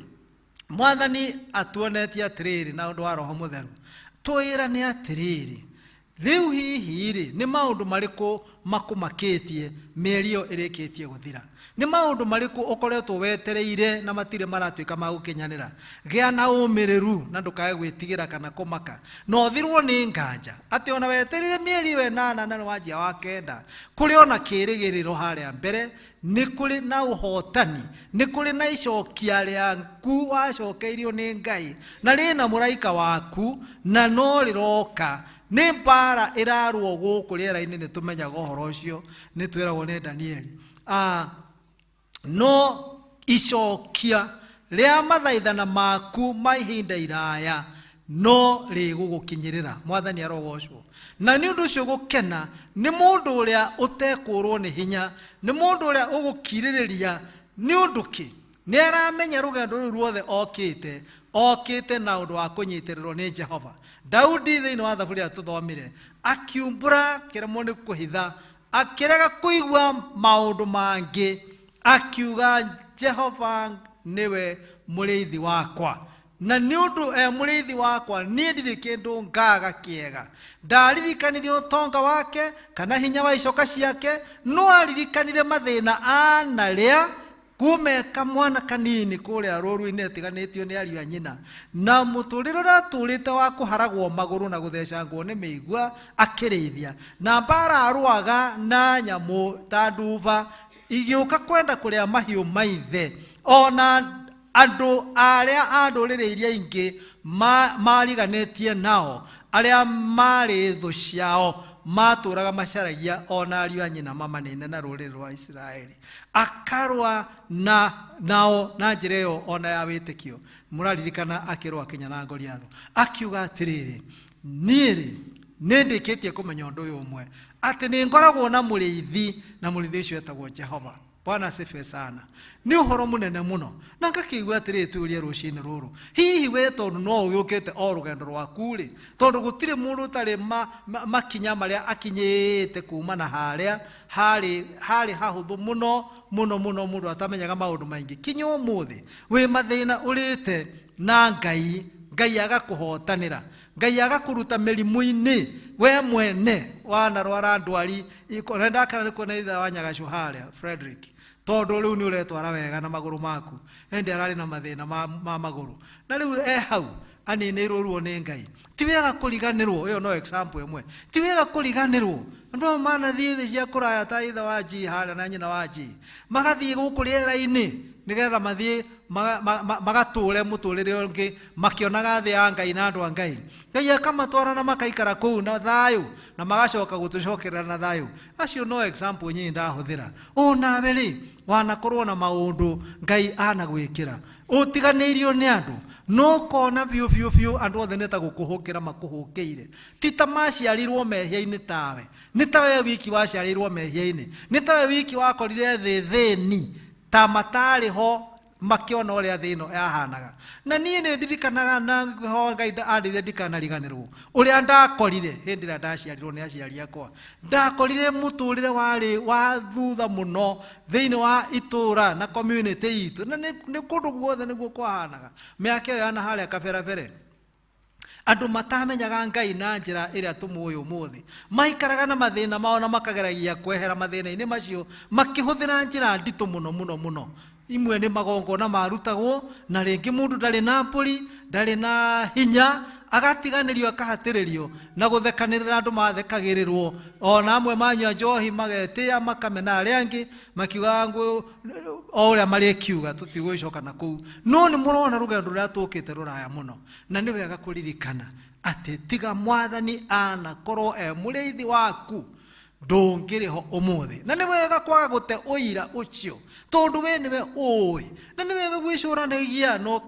Mwathani atuonetie atĩrĩrĩ na ũndũ wa Roho Mũtheru, twĩrane atĩrĩrĩ, rĩu hihi rĩ nĩ maũndũ marĩkũ makũmakĩtie mĩeri ĩyo ĩrĩkĩtie gũthira? Nĩ maũndũ marĩkũ ũkoretwo wetereire na matirĩ maratuĩka ma gũkinyanĩra? Gĩa na ũmĩrĩru na ndũkae gwĩtigĩra kana kũmaka, na ũthirwo nĩ nganja atĩ ona wetereire mĩeri 8 na wanjia wa 9 kũrĩ ona kĩrĩgĩrĩro harĩa mbere, nĩ kũrĩ na ũhotani, nĩ kũrĩ na icokia rĩaku wacokeirio nĩ Ngai na rĩna mũraika waku na no rĩroka. Nĩ mbara ĩrarwo gũkũ rĩera-inĩ, nĩ tũmenyaga ũhoro ũcio, nĩ twĩragwo nĩ Danieli. No icokia rĩa mathaithana maku ma ihinda iraya no rĩgũgũkinyĩrĩra. Mwathani arogocwo. Na nĩ ũndũ ũcio gũkena nĩ mũndũ ũrĩa ũtekũrwo nĩ hinya, nĩ mũndũ ũrĩa ũgũkirĩrĩria nĩ ũndũ kĩ, nĩ aramenya rũgendo rũu ruothe okĩte na ũndũ wa kũnyitĩrĩrwo nĩ Jehova. Daudi thĩinĩ wa thaburia tũthomire akiumbũra kĩremwo nĩ kũhitha, akĩrega kũigua maũndũ mangĩ, akiuga Jehova nĩwe mũrĩithi wakwa, na nĩ ũndũ mũrĩithi wakwa niĩ ndirĩ kĩndũ ngaga kĩega. Ndaririkanire ũtonga wake kana hinya wa icoka ciake, no aririkanire mathĩna anarĩa kume kamwana kanini kũrĩa rũru-inĩ atiganĩtio nĩ ariũ a nyina, na mũtũrĩre ũrĩa atũrĩte wa kũharagwo magũrũ na gũthecangwo nĩ mĩigua akĩrĩithia, na mbara arũaga na nyamũ ta nduba igĩũka kwenda kũrĩa mahiũ maithe. Ona andũ arĩa a ndũrĩrĩ iria ingĩ mariganĩtie nao, arĩa marĩ thũ ciao matũraga macaragia ona ariũ a nyina mamanene na rũrĩrĩ rwa Isiraeli, akarũa nao na njĩra ĩyo ona ya wĩtĩkio. Mũraririkana akĩrũa Kenya na Goliath, akiuga atĩrĩrĩ, niĩ nĩ ndĩkĩtie kũmenya ũndũ ũyũ ũmwe, atĩ nĩ ngoragwo na mũrĩithi na mũrĩithi ũcio etagwo Jehova. Bwana asifiwe sana. Nĩ ũhoro mũnene mũno, na ngakĩigua atĩrĩrĩ tũũrie rũcinĩ rũrũ, hihi we tondũ no ũgĩũkĩte o rũgendo rwaku rĩ, tondũ gũtirĩ mũndũ ũtarĩ makinya marĩa akinyĩte kuma na harĩa harĩ hahũthũ mũno mũndũ atamenyaga maũndũ maingĩ. Kinya ũmũthĩ wĩ mathĩna ũrĩte na Ngai agakũhotanĩra, Ngai agakũruta mĩrimũ-inĩ, we mwene wanarwara ndwari. Ndakana nĩ kuona ithe wa Nyagacu harĩa Frederick, tondu riu ni uretwara wega na maguru maku endi arari na mathina ma maguru na riu hau aninirwo ruo ni Ngai ti wega kuriganirwo iyo no example imwe ti wega kuriganirwo andu manathie thi cia kuraya ta ithe wa ji hara na nyina wa ji magathie guku riera-ini nigetha mathie magature muturire ungi makionaga thi ya Ngai na andu a Ngai Ngai akamatwara na makaikara kuu na thayu na magacoka gutucokerera na thayu acio no example nyinyi ndahuthira nawe ri wanakorwo na maundu Ngai anagwikira utiganiirio ni andu no kona biu andu othe neta gukuhukira makuhukiire tita maciarirwo mehia-ini tawe ni tawe wiki waciarirwo mehia-ini ni tawe wiki wakorire thithini ta matari ho makiona uria thino yahanaga na nie ni ndirikanaga na ho Ngai andithia ndikanariganirwo uria ndakorire hindi ria ndaciarirwo ni aciari akwa ndakorire muturire wari wa thutha muno thiini wa itura na community itu na ni kundu guothe niguo kwahanaga miaka iyo yana haria kaberabere andu matamenyaga Ngai na njira iria tumuoyo umuthi maikaraga na mathina mao na makageragia kwehera mathina-ini macio makihuthira njira nditu muno imwe ni magongona marutagwo na ringi mundu ndari na mburi ndari na hinya agatiganirio akahatiririo na guthekanirira andu mathekagirirwo ona amwe manyua njohi magetia makamena aria angi makiuga ngwe o uria marikiuga tutigwicoka na kuu no ni murona rugendo ruria tukite ruraya muno na ni wega kuririkana ati tiga Mwathani anakorwo muriithi waku ndungiriho umuthi na ni wega kwaga gute uira ucio tondu we niwe ui na ni wega gwicuranagia no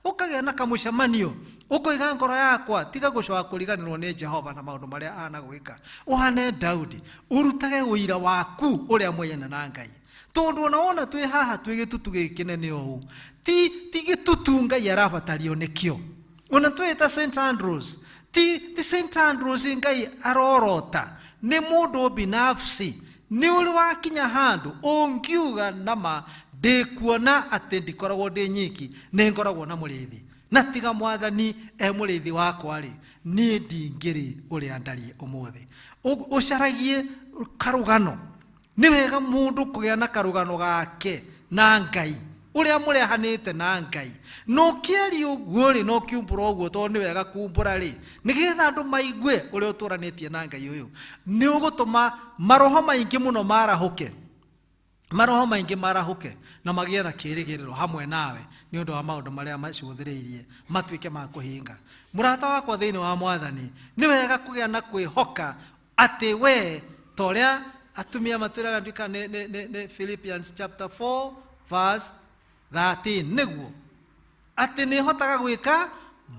ukagia na kamucemanio ukoiga ngoro yakwa tiga gucoka kuriganirwo ni Jehova na maundu maria anagwika uhane Daudi urutage uira waku uria mweyena na Ngai tondu ona twi haha twi gitutu gikinene uu ti gitutu Ngai arabatario nikio ona twita St Andrews ti St Andrews Ngai arorota ni mundu binafsi ni uri wakinya handu ungiuga nama ndikuona ati ndikoragwo ndi nyiki ni ngoragwo na murithi na tiga Mwathani murithi wakwa ri ni ndingiri uria ndari umuthi ucaragie karugano ni wega mundu kugia na karugano gake na Ngai uria murehanite na Ngai no kiari uguo ri no kiumbura uguo to ni wega kumbura ri nigetha andu maigwe uria uturanitie na Ngai uyu ni ugutuma maroho maingi muno marahuke na magie na kirigiriro hamwe nawe ni undu wa maundu maria macuthiriirie matuike ma kuhinga murata wakwa thiini wa Mwathani ni wega kugia na kwihoka ati we toria atumia maturaga ndika ne Philippians chapter 4 verse 13 niguo ati ni hotaga gwika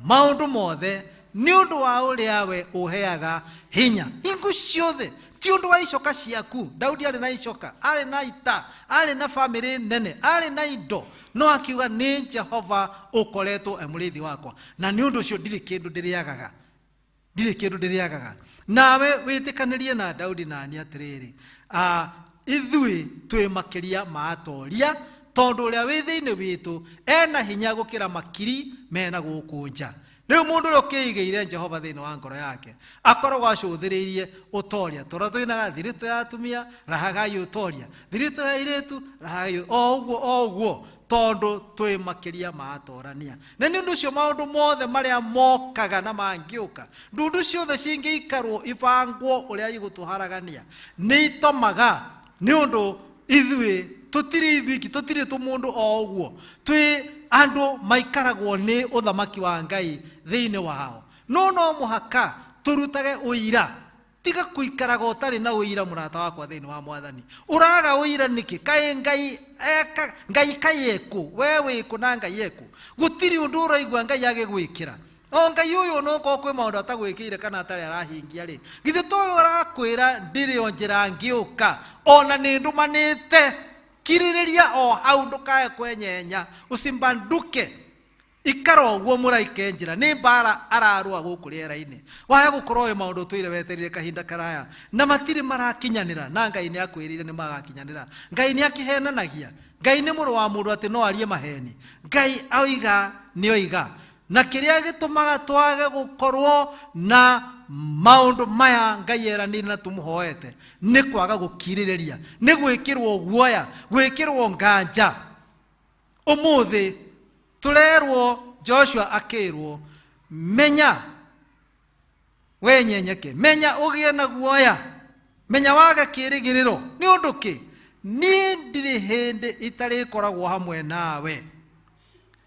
maundu mothe ni undu wa uria we uheaga hinya hingu ciothe ti undu wa icoka ciaku Daudi ari na icoka ari na ita ari na family nene ari na indo no akiuga ni Jehova ukoretwo murithi wakwa na ni undu ucio ndiri kindu ndiriagaga nawe witikanirie na Daudi na ni atiriri ithui twi makiria ma atoria tondu uria wi thiini witu ena hinya gukira makiri mena gukunja riu mundu uria ukiigeire Jehova thiini wa ngoro yake akoragwo acuthiriirie utoria tora twinaga thirito ya atumia rahagai utoria thirito ya iritu rahagai o uguo tondu twi makiria ma atorania na ni undu ucio maundu mothe maria mokaga na mangiuka ndundu ciothe cingiikarwo ibangwo uria igutuharagania ni itomaga ni undu ithui tutiri tumundu o uguo twi andu maikaragwo ni uthamaki wa Ngai thiini wao no muhaka turutage uira tiga kuikaraga utari na uira murata wakwa thiini wa Mwathani uraga uira niki kai Ngai kayeku wewe kuna Ngai yeku gutiri undu uraigwa Ngai agigwikira o Ngai uyu no ko kwi maundu atagwikire kana atari arahingia ri githe to urakwira ndiri o njira ngiuka ona ni ndumanite kiririria o hau ndukae kwenyenya usimbanduke ikaro guo muraike njira ni bara ararua guku riera-ini waya gukorwo we maundu tuire weterire kahinda karaya na matiri marakinyanira na Ngai ni akwirire ni magakinyanira Ngai ni akihenanagia Ngai ni muru wa mundu ati no arie maheni Ngai oiga ni oiga na kiria gitumaga twage gukorwo na maundu maya Ngai eranire na tumuhoete ni kwaga gukiririria, ni gwikirwo guoya, gwikirwo nganja. Umuthi turerwo Joshua akirwo menya wenyenyeke, menya ugie na guoya, menya waga kirigiriro ni undu ki ni ndiri hindi itari koragwo hamwe nawe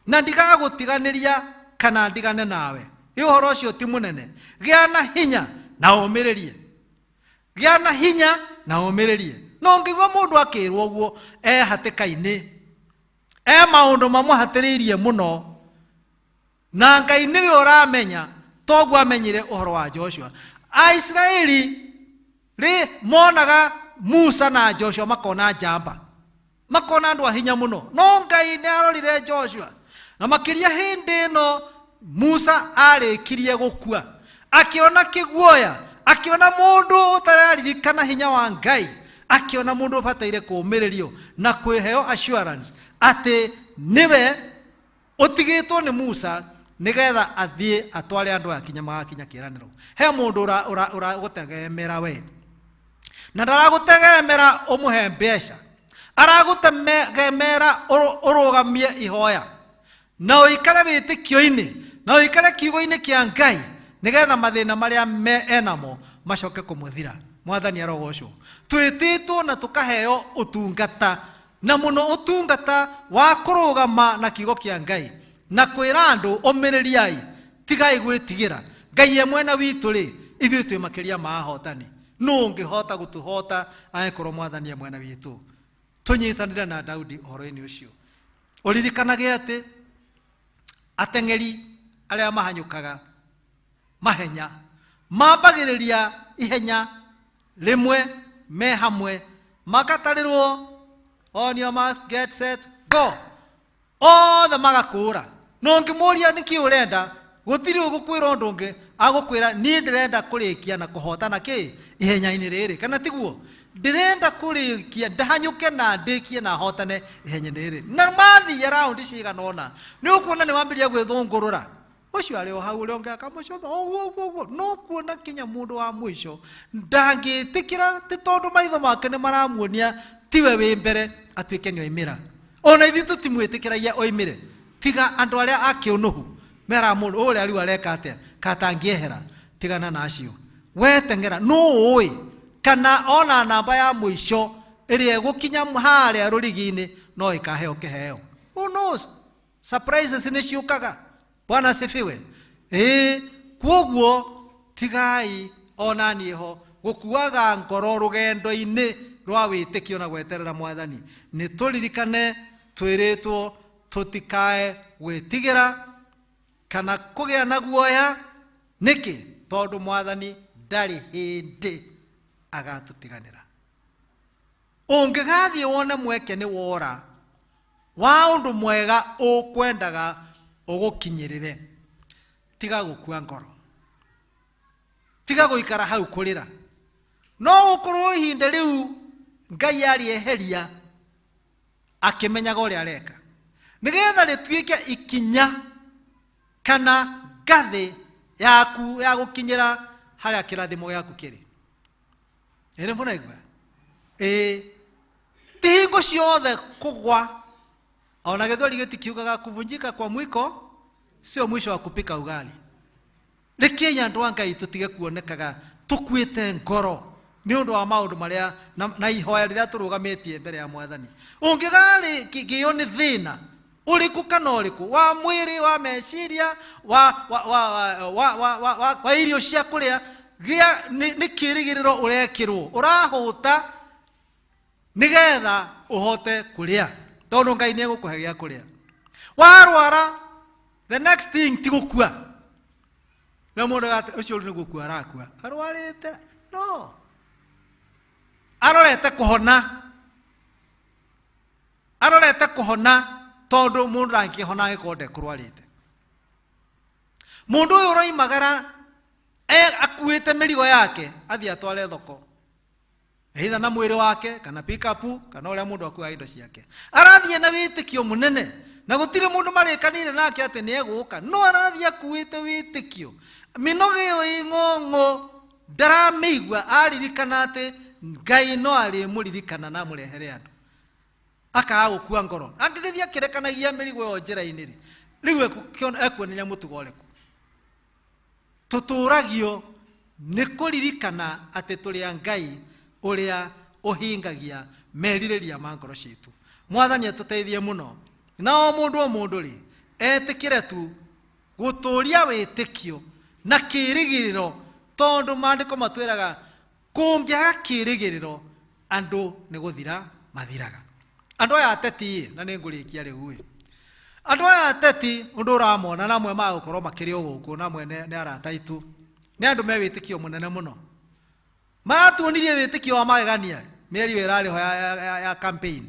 na ndigaga gutiganiria kana ndigane nawe. Ihoro ucio ti munene. Gia na hinya na umiririe, gia na hinya na umiririe. No ngigwa mundu akirwo guo hatikaini maundu mamuhatiriirie muno na Ngai niwe uramenya toguo amenyire uhoro wa Joshua. Aisraeli ri monaga Musa na Joshua makona jamba, makona andu ahinya muno, no Ngai ni arorire Joshua na makiria hindi no Musa arikirie gukua, akiona kiguoya, akiona mundu utararirikana hinya wa Ngai, akiona mundu bataire kumiririo na kwiheo assurance ati niwe utigitwo ni Musa nigetha athie atware andu akinya magakinya kiraniro. He mundu ura gutegemera we na ndaragutegemera umuhe mbeca, aragutegemera urugamie ihoya na uikare witikio-ini na uikare kiugo-ini kia Ngai nigetha mathina maria enamo macoke kumuthira. Mwathani arogocwo. Twititwo na tukaheo utungata, na muno utungata wa kurugama na kiugo kia Ngai na kwira andu umiririai tigai gwitigira Ngai ye mwena witu ri ithuĩ twi makiria ma hotani. No ngihota gutuhota aekorwo Mwathani ye mwena witu. Tunyitanire na Daudi uhoro-ini ucio. Uririkanage ati ateng'eri aria mahanyukaga mahenya mambagiriria ihenya rimwe me hamwe makatarirwo on your marks, get set, go. Othe magakura. No ngimuria niki urenda, gutiri ugukwira undu ungi agukwira ni ndirenda kurikia na kuhotana ki ihenya-ini riri, kana tiguo? Ndirenda kurikia ndahanyuke na ndikie na hotane ihenya-ini riri. Na mathi around cigana ona ni ukuona ni wambiria gwithungurura. Ucio ari o hau uri ongeka mucomba no kuona kinya mundu wa mwisho ndangitikira ti tondu maitho make ni maramuonia tiwe wi mbere atuike ni oimira. Ona ithu tutimwitikiragia oimire tiga andu aria akiunuhu mera mundu uri ari areka atia katangiehera tigana na acio. We tengera no oi kana ona namba ya mwisho iri egukinya haria rurigi-ini no ikaheo kiheo. Who knows? Surprises ni ciukaga. Bwana sifiwe. Kwoguo tigai ona niho gukuaga ngoro rugendo-ini rwa witikio na gweterera Mwathani. Ni turirikane twiritwo tutikae gwitigira kana kugia na guoya. Niki? Tondu Mwathani ndari hindi agatutiganira. Ungigathie wone mweke ni wora wa undu mwega ukwendaga ugukinyirire, tiga gukua ngoro, tiga guikara hau kurira. No ukorwo ihinda riu Ngai arieheria akimenyaga uria areka nigetha rituike ikinya kana ngathi yaku ya gukinyira haria kirathimo giaku kiri. Ene mbona igwa tihingo ciothe kugwa. Ona githwari gitikiugaga kuvunjika kwa mwiko sio mwisho wa kupika ugali. Rekei andu a Ngai tutige kuonekaga tukwite ngoro ni undu wa maundu maria na ihoya riria turugamitie mbere ya Mwathani. Ungigari kigio ni thina uriku kana uriku wa mwiri wa meciria wa irio cia kuria gia ni kirigiriro urekirwo urahuta nigetha uhote kuria tondu Ngai ni egukuhe gia kuria. Warwara the next thing ti gukua. Na mundu gate ucio ni gukua arakua arwarite no arorete kuhona tondu mundu angihona gikonde kurwarite. Mundu uyu uroimagara akuite mirigo yake athie atware thoko either na mwiri wake kana pick up kana uria mundu akua indo ciake. Arathie na witikio munene na gutire mundu marikanire nake ati ni eguka no arathia kuite witikio minoge yo ingongo ndaramigwa aririkana ati Ngai no ari muririkana na murehere andu akaga gukua ngoro angigithia kirekanagia mirigo yo njira-ini ri riu ekuonania mutugo ureku tuturagio ni kuririkana ati turi a Ngai uria uhingagia meririria ma ngoro citu. Mwathani atuteithie muno na o mundu ri etikire tu guturia witikio na kirigiriro tondu maandiko matwiraga kungiaga kirigiriro andu ni guthira mathiraga. Andu aya ateti na ni ngurikia riu andu aya ateti undu uramona namwe magukorwo makiri uguku namwe ni arata itu ni andu me witikio munene muno maratuonirie witikio wa magegania mieri irari ho ya campaign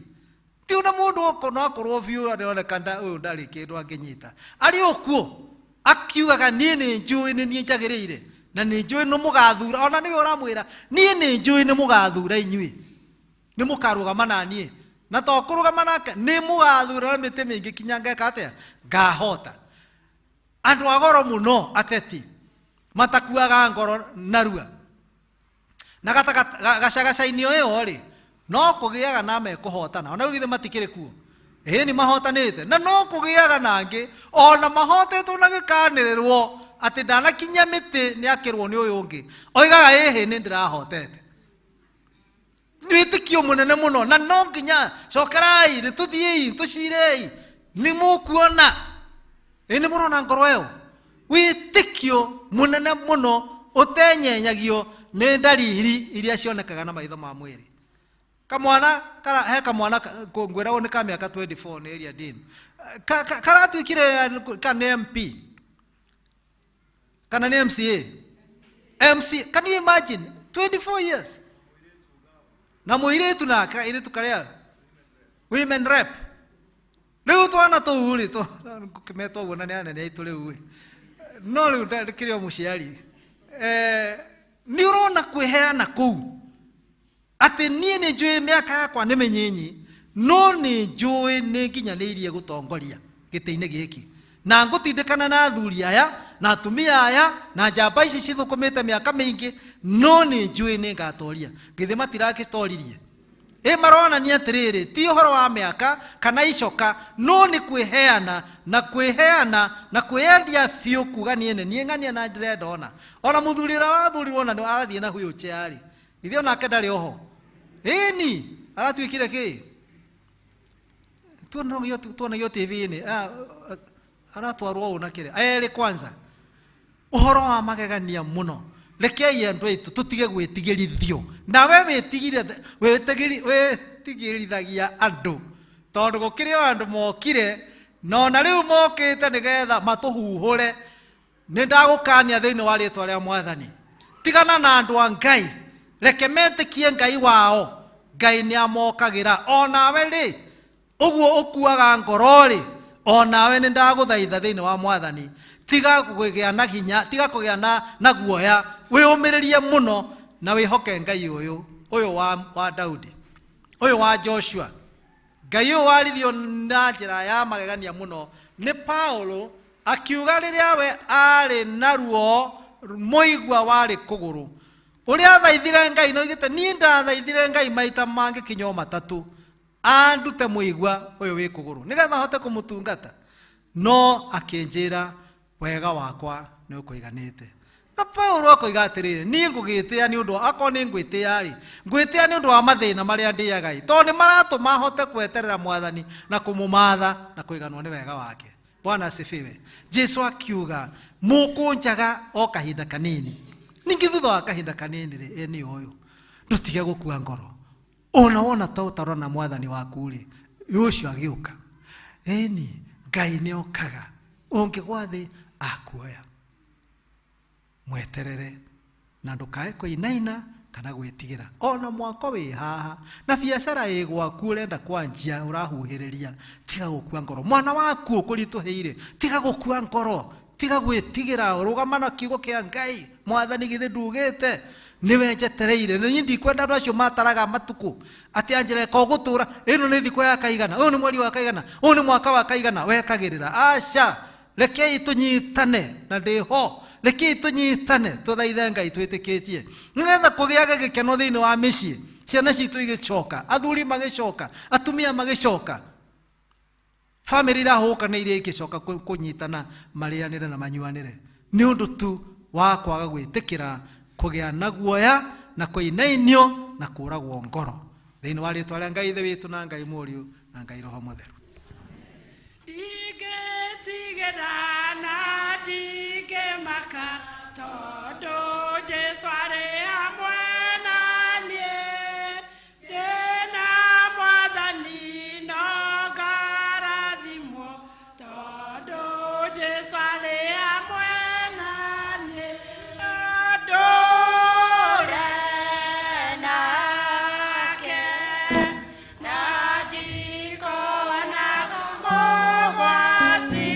ti una mundu no akorwo view aronekana uyu ndari kindu anginyita ari okuo akiugaga nie ni njui ni nie njagirire na ni njui no mugathura ona niwe uramwira nie ni njui ni mugathura inyui ni mukarugama na nie na to kurugama nake ni mugathura mite mingi kinyanga kate ngahota andu agoro muno ateti matakuaga ngoro narua na gacagacainio iyo ri no kugiaga na me kuhotana ona ugithe matikire kuo ni mahotanite na no kugiaga nangi ona mahotetwo na gikanirwo ati ndanakinya miti ni akirwo ni uyu ungi oigaga ni ndirahotete witikio munene muno na no nginya cokerai ri tuthiei tucirei ni mukuona ni murona ngoro yo witikio munene muno utenyenyagio ni ndariri iria cionekaga na maitho ma mwiri. Kamwana he kamwana ngwira ni ka miaka 24 ni area din karatwikire kana MP kana ni MC can you imagine 24 years na muiretu na iretu karia women rep riu twana tuuri to kimeto wona ni anene itu riu no riu ndikirio muciari ni urona kwiheana kuu ati nie ni njui miaka yakwa ni menyinyi no ni njui ni nginyaniirie gutongoria giti-ini giki na ngutindikana na athuri aya na atumia aya na njamba ici cithukumite miaka mingi no ni njui ni ngatoria ngithi matiragistoririe maronania atiriri ti uhoro wa miaka kana icoka no ni kwiheana na kwiendia biu kuga nie ng'ania na ndirenda ona muthuri ura wathurirwo na ni arathie na huyo chiari ithe onake ndari oho ni aratwikire ki tuonagio TV-ini aratwarwo u na kire eri kwanza uhoro wa magegania muno rekei andu aitu tutige gwitigirithio nawe witigirithagia andu tondu gukiri andu mokire no na riu mokite nigetha matuhuhure ni ndagukania thiini wa ritwa ria Mwathani tigana na andu a Ngai reke metikie Ngai wao Ngai ni amokagira onawe ri uguo ukuaga ngoro ri onawe ni ndaguthaitha thiini wa Mwathani tiga kugia na hinya tiga kugia na guoya wiumiririe muno na wihoke Ngai uyu wa Daudi uyu wa Joshua Ngai uyu warithio na njira ya magegania muno ni Paulo akiuga riria we ari naruo muigwa wari kuguru uria thaithire Ngai no igite ni ndathaithire Ngai maita mangi kinyo matatu andute muigwa uyu wi kuguru nigetha hote kumutungata no akinjira wega wakwa ni ukuiganite na Paulo akoiga atiriri ni ngugitia ni undu akwa ni ngwitia ri ngwitia ni undu wa mathina maria ndiagai to ni maratuma hote kweterera Mwathani na kumumatha na kuiganwa ni wega wake. Bwana asifiwe. Jesu akiuga mukunjaga o kahinda kanini ningi thutha wa kahinda kanini ri ni uyu ndutige gukua ngoro ona wona ta utarona Mwathani waku ri ucio agiuka ni Ngai ni okaga ungigwa thi akuoya mweterere na ndukae kuinaina kana gwitigira ona mwako wi haha na biacara igwaku urenda kwanjia urahuhiriria tiga gukua ngoro mwana waku ukurituheire tiga gukua ngoro tiga gwitigira urugama na kiugo kia Ngai Mwathani githe ndugite niwe njetereire na ndi kwenda andũ acio mataraga matuku ati anjere ko gutura ino ni thiko ya kaigana uyu ni mweri wa kaigana uyu ni mwaka wa kaigana wekagirira aca rekei tunyitane na ndiho rekei tunyitane tuthaithe Ngai twitikitie nigetha kugiaga gikeno thiini wa micii ciana citu igicoka athuri magicoka atumia magicoka family irahuka na iria igicoka kunyitana marianire na manyuanire ni undu tu wa kwaga gwitikira kugia na guoya na kuinainio na kuragwo ngoro thiini wa ritwa ria Ngai ithe witu na Ngai Muriu na Ngai Roho Mutheru. Tigera na digemaka todo Jesu ari hamwe nanie ndina mwathani no ngarathimwo todo Jesu ari hamwe nanie ndũre nake na ndikona mũgwati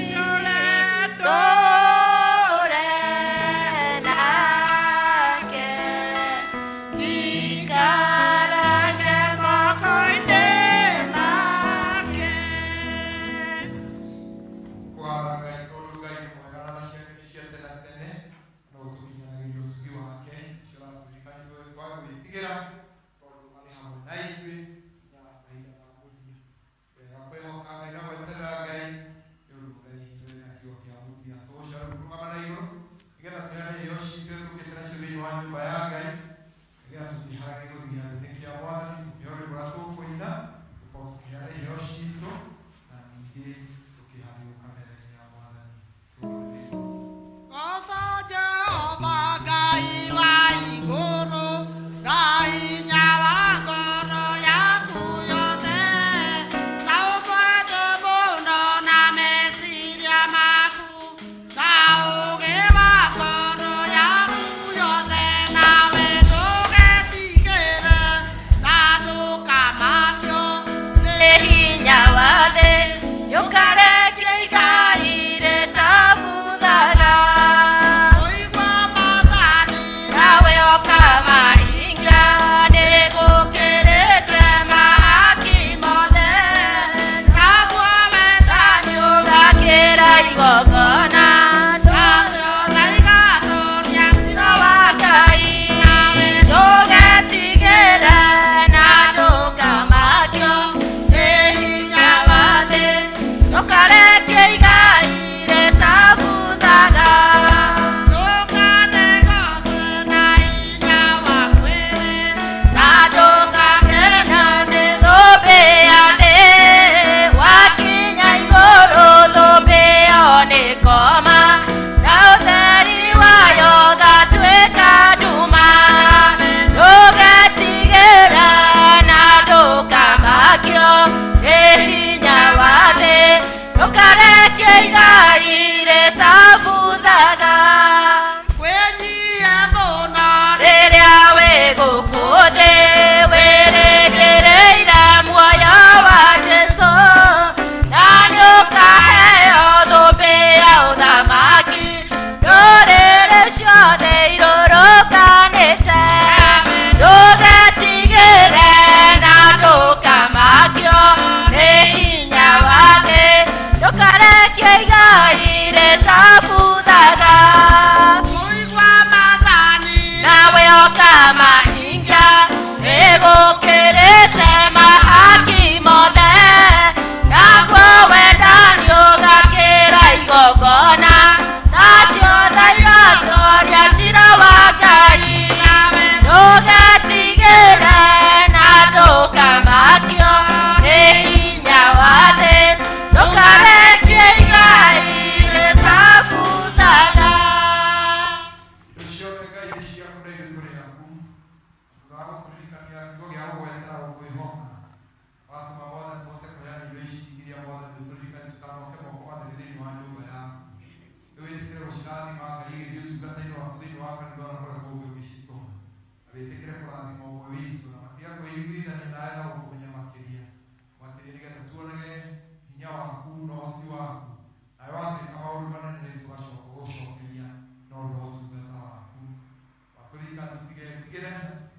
mwĩtĩkĩre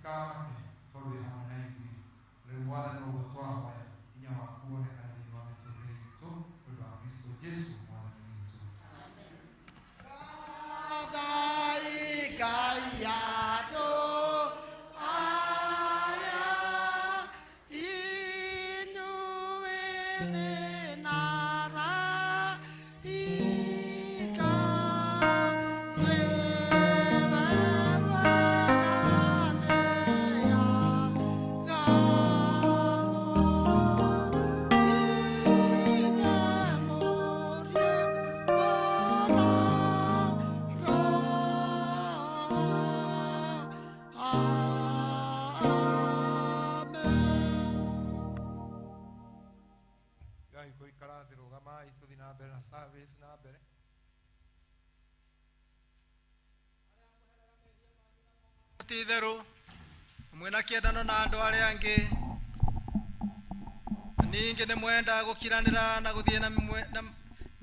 kamake tondũ wĩ hamwe na ithuĩ rĩu Mwathani ũguo twahoya hinya waku wonekane thĩinĩ wa mĩtũrĩre itũ nĩ ũndũ wa Kristo Jesũ Mwathani witũ. Ngai gũikara thĩ, rũgamai tũthiĩ na mbere na service na mbere. ti itherũ mwĩna kĩendano na andũ arĩa angĩ, ningĩ nĩ mwenda gũkiranĩra na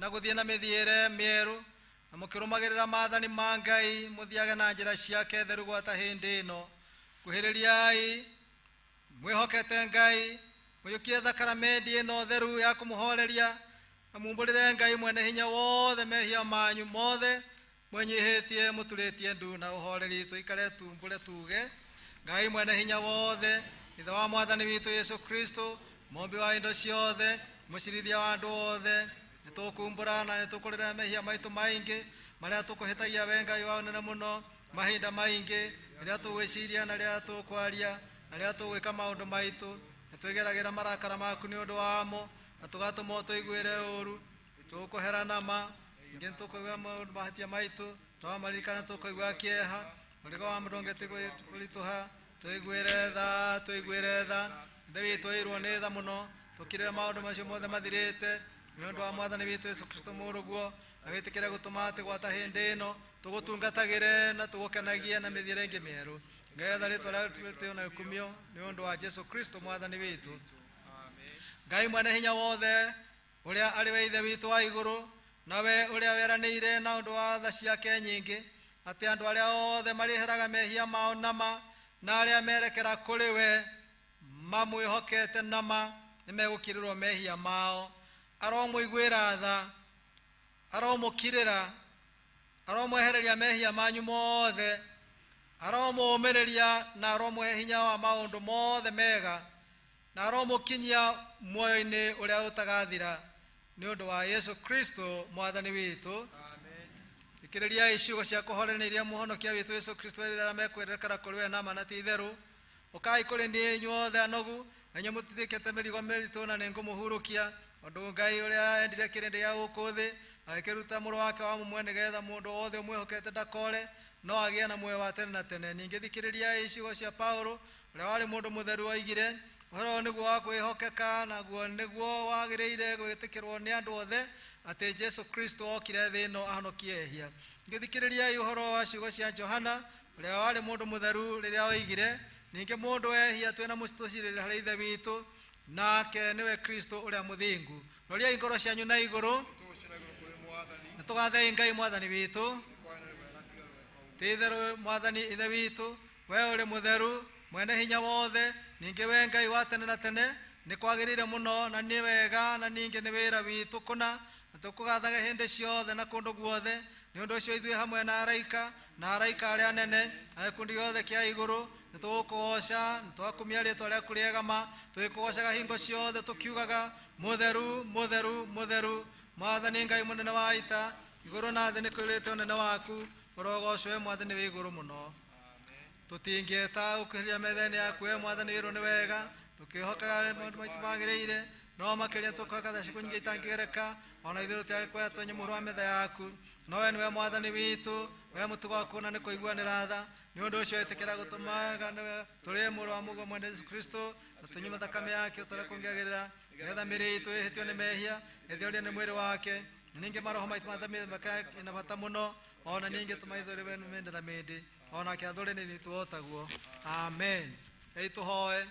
gũthiĩ na mĩthiĩre mĩerũ na mũkĩrũmagĩrĩra maathani ma Ngai, mũthiage na njĩra ciake theru gwata hĩndĩ ĩno. Kuhĩrĩriai mwĩhokete Ngai, mũiyũkie thakramenti ĩno theru ya kũmũhoreria na mumbũrĩre Ngai mwene hinya wothe mehia manyu mothe mwenyihĩtie mũturĩtie ndu na ũhoreri. Tũikare tumbũre tuge: Ngai mwene hinya wothe, ithe wa Mwathani witũ Yesu Kristo, mũmbi wa indo ciothe, mũcirithia wa andũ othe, nĩtũkumbũra na nĩtũkũrĩra mehia maitũ maingĩ marĩa tũkũhĩtagia we Ngai wa ũnene mũno mahinda maingĩ, rĩrĩa tũgwĩciria na rĩrĩa tũkwaria na rĩrĩa tũgwĩka maũndũ maitũ. Nĩtwĩgeragĩra marakara maku nĩ ũndũ wamo na tũgatũma tũiguĩre ũũru, tũkũherana ma ingĩ tũkũigua maũndũ mahĩtia maitũ, twamaririkana tũkũigua kĩeha, mũrigo wa mũndũ kũritũha, twĩiguĩre tha. Ithe witũ ĩirwo nĩ tha mũno, tũkirĩre maũndũ macio mothe mathirĩte nĩ ũndũ wa Mwathani witũ Yesu Kristo mũrũguo, na wĩtĩkĩre gũtũma atĩ gwata hĩndĩ ĩno tũgũtungatagĩre na tũgũkenagie na mĩthiĩre ĩngĩ mĩerũ, ngetha rĩtwa rĩtũ na rĩkumio nĩ ũndũ wa Jesu Kristo Mwathani witũ. Ngai mwene hinya wothe, ũrĩa arĩ we ithe witũ wa igũrũ, nawe ũrĩa weranĩire na ũndũ wa tha ciake nyingĩ atĩ andũ arĩa othe marĩheraga mehia mao nama na arĩa merekera kũrĩ we mamwĩhokete nama nĩ megũkirĩrwo mehia mao. Aromũiguĩra tha, aromũkirĩra, aromwehereria mehia manyu mothe, aromũũmĩrĩria na aromũhe hinya wa maũndũ mothe mega, na aromũkinyia muoyo-inĩ ũrĩa ũtagathira nĩ ũndũ wa Yesu Kristo Mwathani witũ. Thikĩrĩriai ciugo cia kũhoorera iria mũhonokia witũ Yesu Kristo rĩrĩa mekwĩrekera kũrĩ we nama na ti itherũ. Ũkai kũrĩ niĩ inyuothe anogu na inyuĩ mũtithĩkĩte mĩrigo mĩritũ, na nĩngũmũhurũkia. Ũndũ Ngai ũrĩa endire kĩrĩndĩ gĩa gũkũ thĩ agĩkĩruta mũrũ wake wa mũmwe nĩgetha mũndũ wothe ũmwĩhokete ndakore no agĩe na muoyo wa tene na tene. Ningĩ thikĩrĩriai ciugo cia Paulo ũrĩa warĩ mũndũ mũtheru oigire, ũhoro nĩguo wa kwĩhokeka, naguo nĩguo wagĩrĩire gwĩtĩkĩrwo nĩ andũ othe, atĩ Jesu Kristo okire thĩ ĩno ahonokie ehia. Ningĩ thikĩrĩriai ũhoro wa ciugo cia Johana ũrĩa warĩ mũndũ mũtheru rĩrĩa oigire, ningĩ mũndũ ehia twĩna mũcitũcirĩre harĩ ithe witũ, nake nĩwe Kristo ũrĩa mũthingu. Roriai ngoro cianyu na igũrũ, nĩtũgathei Ngai Mwathani witũ. Ti itherũ Mwathani ithe witũ, we ũrĩ mũtheru mwene hinya wothe, ningĩ we Ngai wa tene na tene, nĩ kwagĩrĩire mũno na nĩ wega na ningĩ nĩ wĩra witũ kũna, na tũkũgathaga hĩndĩ ciothe na kũndũ guothe. Nĩ ũndũ ũcio ithuĩ hamwe na araika arĩa anene na gĩkundi gĩothe kĩa igũrũ nĩtũgũkũgoca, nĩtwakumia rĩĩtwa rĩaku rĩegama, tũgĩkũgocaga hingo ciothe tũkiugaga mũtheru mũtheru mũtheru, Mwathani Ngai mũnene wa ita, igũrũ na thĩ nĩkũiyũrĩte ũnene waku. Ũrogocwo we Mwathani wĩ igũrũ mũno. Tũtingĩĩta gũkuhĩrĩria metha-inĩ yaku we Mwathani wĩrwo nĩ wega, tũkĩhokaga maũndũ maitũ magĩrĩire, no makĩria tũkoka tha ciĩko nyingĩ itangĩgereka, ona ithuĩ tũtiagĩkwenda twenye mũhuro wa metha yaku. No we nĩwe Mwathani witũ, we mũtugo waku na nĩ kũiguanĩra tha. Nĩ ũndũ ũcio ĩtĩkĩra gũtũmaga tũrĩ mũrũ wa mũguo mwene Jesu Kristo, na tũnyue thakame yake tũrĩa kũngĩagĩrĩra, nĩgetha mĩĩrĩ itũ ĩhĩtio nĩ mehia ĩtherio nĩ mwĩrĩ wake, ningĩ maroho maitũ mathamire makena bata mũno, ona ningĩ tũmaithũrĩre mĩndĩ na mĩndĩ, ona kĩathũrĩ nĩ ithuĩ tuotaguo. Amen. Ĩitũhoe.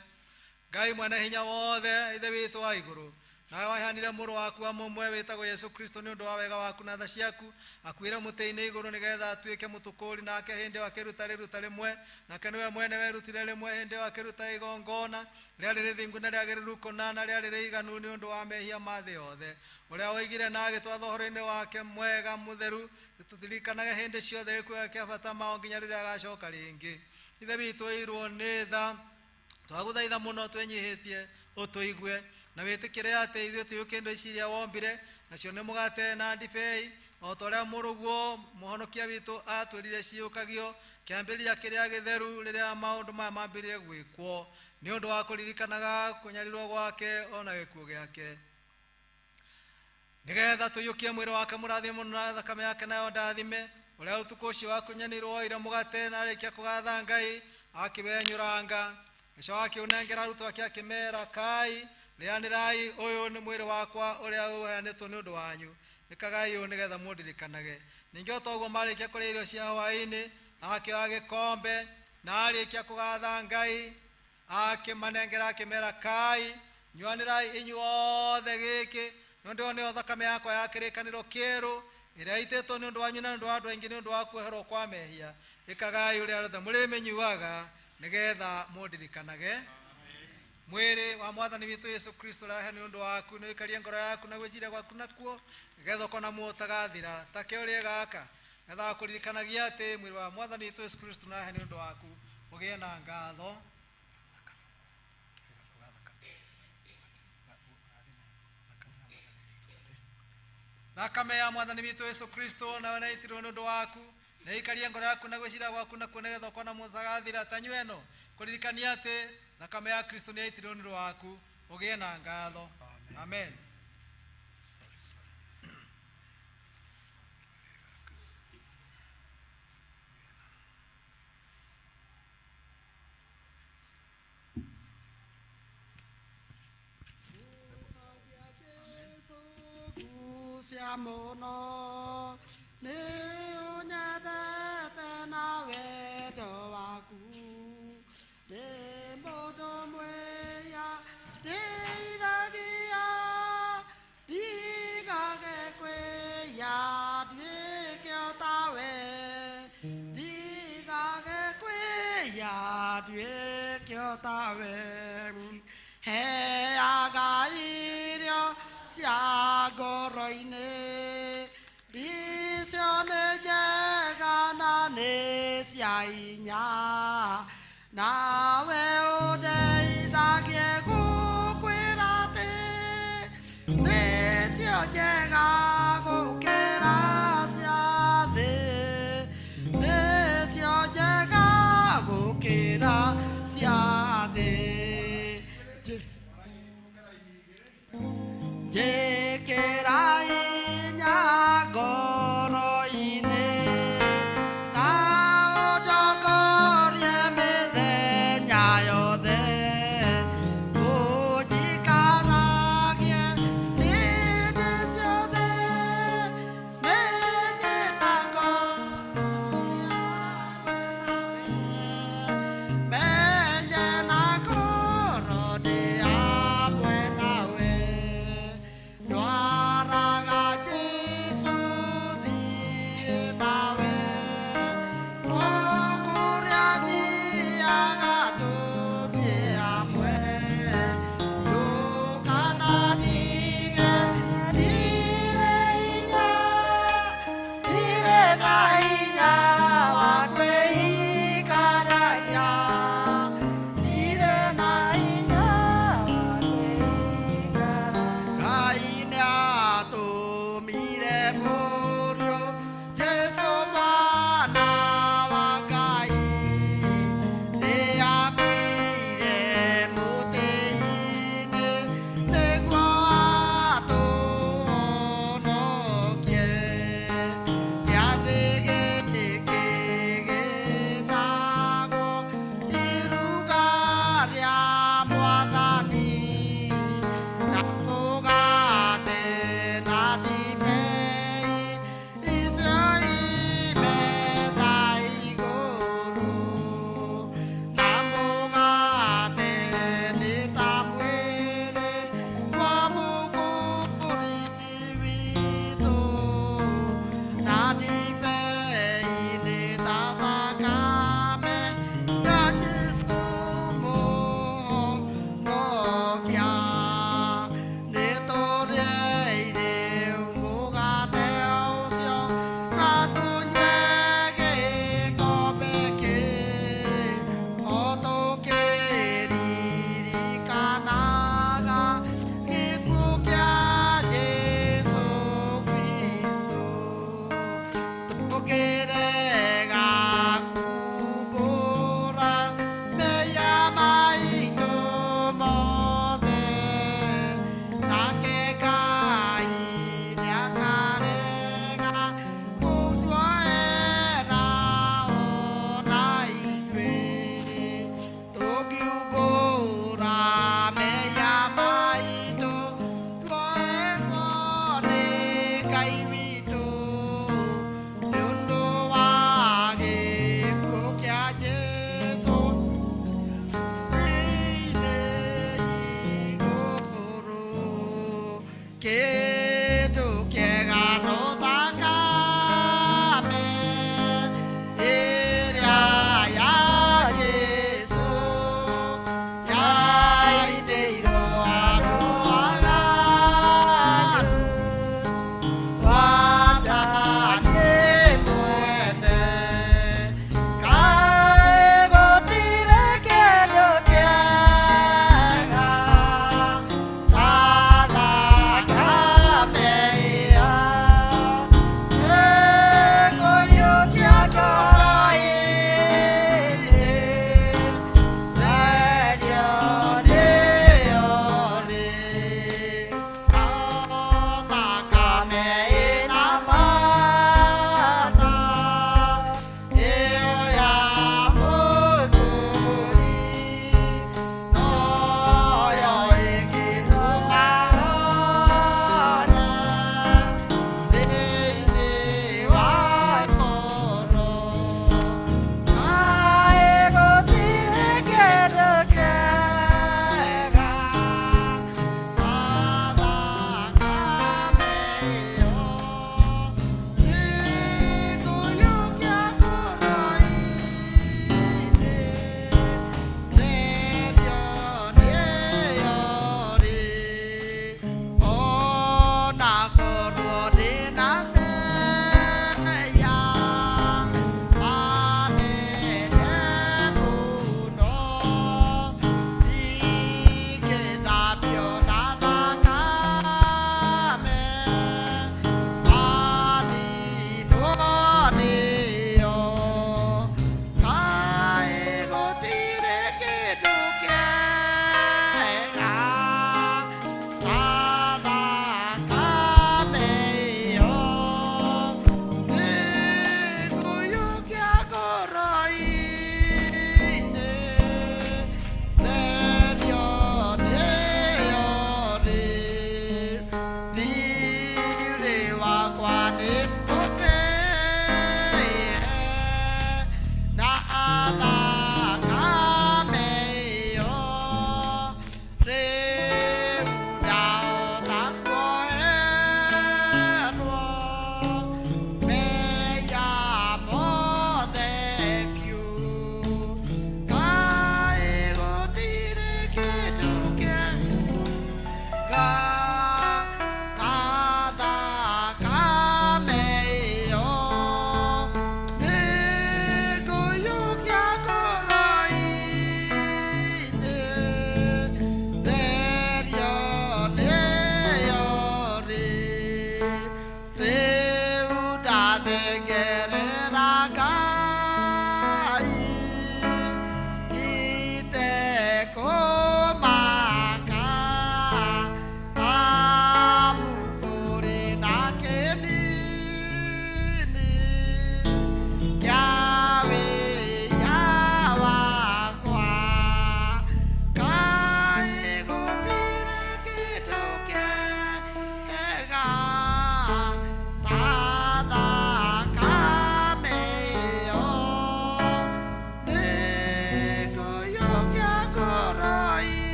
Ngai mwene hinya wothe, ithe witũ wa igũrũ, nawe waheanire mũrũ waku wa mũmwe wĩtagwo Yesu Kristo nĩ ũndũ wa wega waku na tha ciaku akuire mũtĩ-inĩ igũrũ nĩgetha atuĩke mũtũkũri nake hĩndĩ ĩyo akĩruta rĩruta rĩmwe nake nĩwe mwene werutire rĩmwe hĩndĩ ĩyo akĩruta igongona rĩarĩ rĩthingu na rĩagĩrĩru kũna na rĩarĩ rĩiganu nĩ ũndũ wa mehia ma thĩ yothe ũrĩa woigire na agĩtwatha ũhoro-inĩ wake mwega mũtheru tũtirikanage hĩndĩ ciothe gĩkuũ kĩa bata mao nginya rĩrĩa agacoka rĩngĩ ithe witũ ĩirwo nĩ tha twagũthaitha mũno twenyihĩtie ũtũigue na wĩtĩkĩre atĩ ithuĩ tũiyũkie indo ici iria wombire nacio nĩ mũgate na ndibei o ta ũrĩa mũrũguo mũhonokia witũ atwĩrire ciũkagio kĩambĩrĩria kĩrĩa gĩtheru rĩrĩa maũndũ maya mambĩrĩrie gwĩkwo nĩ ũndũ wa kũririkanaga kũnyarirwo gwake ona gĩkuũ gĩake nĩgetha tũiyũkie mwĩrĩ wake mũrathime mũno na thakame yake nayo ndathime ũrĩa ũtukũ ũcio wa kũnyanĩrwo oire mũgate na arĩkia kũgatha Ngai akĩwenyũranga gĩcoka akĩũnengera arutwo ake akĩmera kai rĩanĩrai ũyũ nĩ mwĩrĩ wakwa ũrĩa ũheanĩtwo nĩ ũndũ wanyu ĩkagai ũũ nĩgetha mũndirikanage ningĩ o ta ũguo marĩkia kũrĩa irio cia hwaĩ-inĩ akĩoya gĩkombe na arĩkia kũgatha Ngai akĩmanengera akĩmera kai nyuanĩrai inyuothe gĩkĩ nĩ ũndũ nĩyo thakame yakwa ya kĩrĩkanĩro kĩerũ ĩrĩa itĩtwo nĩ ũndũ wanyu na nĩ ũndũ wa andũ aingĩ nĩ ũndũ wa kweherwo kwa mehia ĩkagai ũrĩa rothe mũrĩmĩnyuaga nĩgetha mũndirikanage mwĩrĩ wa mwathani witũ Yesu Kristo ũrĩa nĩ ũndũ waku nĩ ũikarie ngoro yaku na gwĩciria gwaku nakuo nĩgetha ũkona mũtagathira ta kĩũrĩa gaka nĩgetha kũririkanagia atĩ mwĩrĩ wa mwathani witũ Yesu Kristo ũrĩa nĩ ũndũ waku ũgĩe na ngatho thakame ya mwathani witũ Yesu Kristo nawe nĩ yaitirwo nĩ ũndũ waku na ĩikarie ngoro yaku na gwĩciria gwaku nakuo nĩgetha ũkona mũtagathira ta nyua ĩno kũririkania atĩ thakame ya Kristo nĩ yaitirwo nĩ ũndũ waku ũgĩe na ngatho amen cia mũno nĩ ũnyendete na wendo waku ndĩ mũndũ mwĩya ndĩithagia ndigage kwĩya nduĩke o tawe ndigage kwĩya nduĩke o tawe heaga irio cia ngoro-inĩ icio nĩ njega na nĩ cia hinya nawe ũndeithagie gũkwĩra atĩ nĩcio njega gũkĩra cia thĩ nĩcio njega gũkĩra cia thĩ njĩkĩra hinya ngoro-inĩ na ũndongorie mĩthenya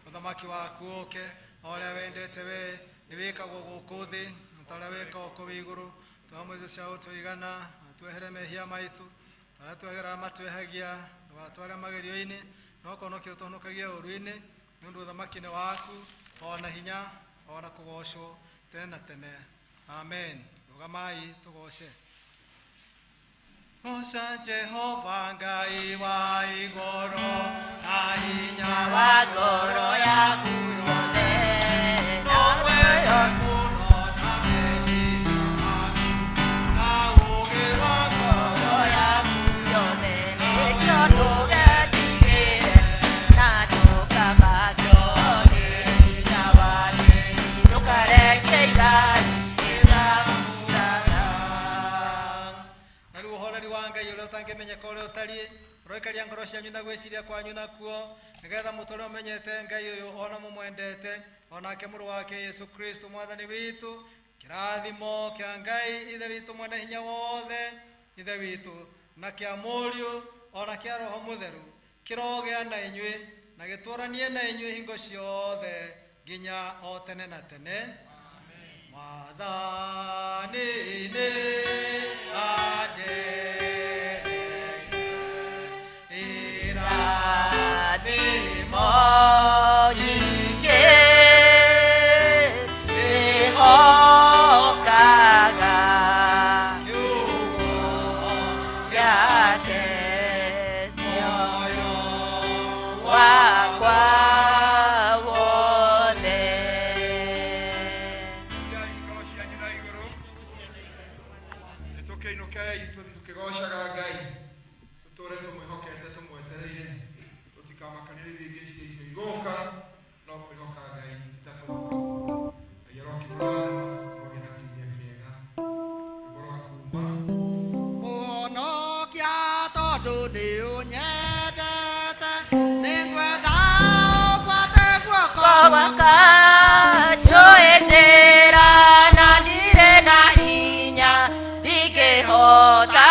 Uthamaki waku uke oria wendete we niwikagwo guku thi taria wika uko iguru twamwithu cia utwigana twehere mehia maitu taria twegera matwehagia twatware magerio-ini no konokia utonokagia uruini nundu uthamaki ni waku ona hinya ona kugocwo tena tene amen rugamai tugoce Musa Jehova Ngai wa igoro na hinya wa ngoro yaku yothe nawe yakuno na meciria na ũũgĩ wa ngoro yaku yothe nĩkĩo ndũgetigĩre na ndũkabakio nĩ hinya wa tĩĩri ndũkareke igai utangimenyeka uria utari roikaria ngoro cianyu na gwiciria kwanyu nakuo nigetha mutore umenyete Ngai uyu ona mumwendete onake muru wake Yesu Kristo mwathani witu kirathimo kia Ngai ithe witu mwene hinya wothe ithe witu na kia muriu ona kia roho mutheru kirogea na inyui na gitwaranie na inyui hingo ciothe nginya o tene na tene amen mwathani ni aje Adimo yike tukiinũke ithuĩ tukigocaga Ngai tũtũre tũmwĩhokete tũmwetereire tũtikamakanĩre iria ingĩ ciĩ igũka no kwĩhoka Ngai titakũrũgwo Ngai arokĩmũrathima mũgĩe na kiumia kĩega ũhoro wa kuuma Mũhonokia tondũ nĩ ũnyendete nĩngwenda ũgwate guoko gwaka njũĩ njĩra na ndirĩ na hinya ndingĩhota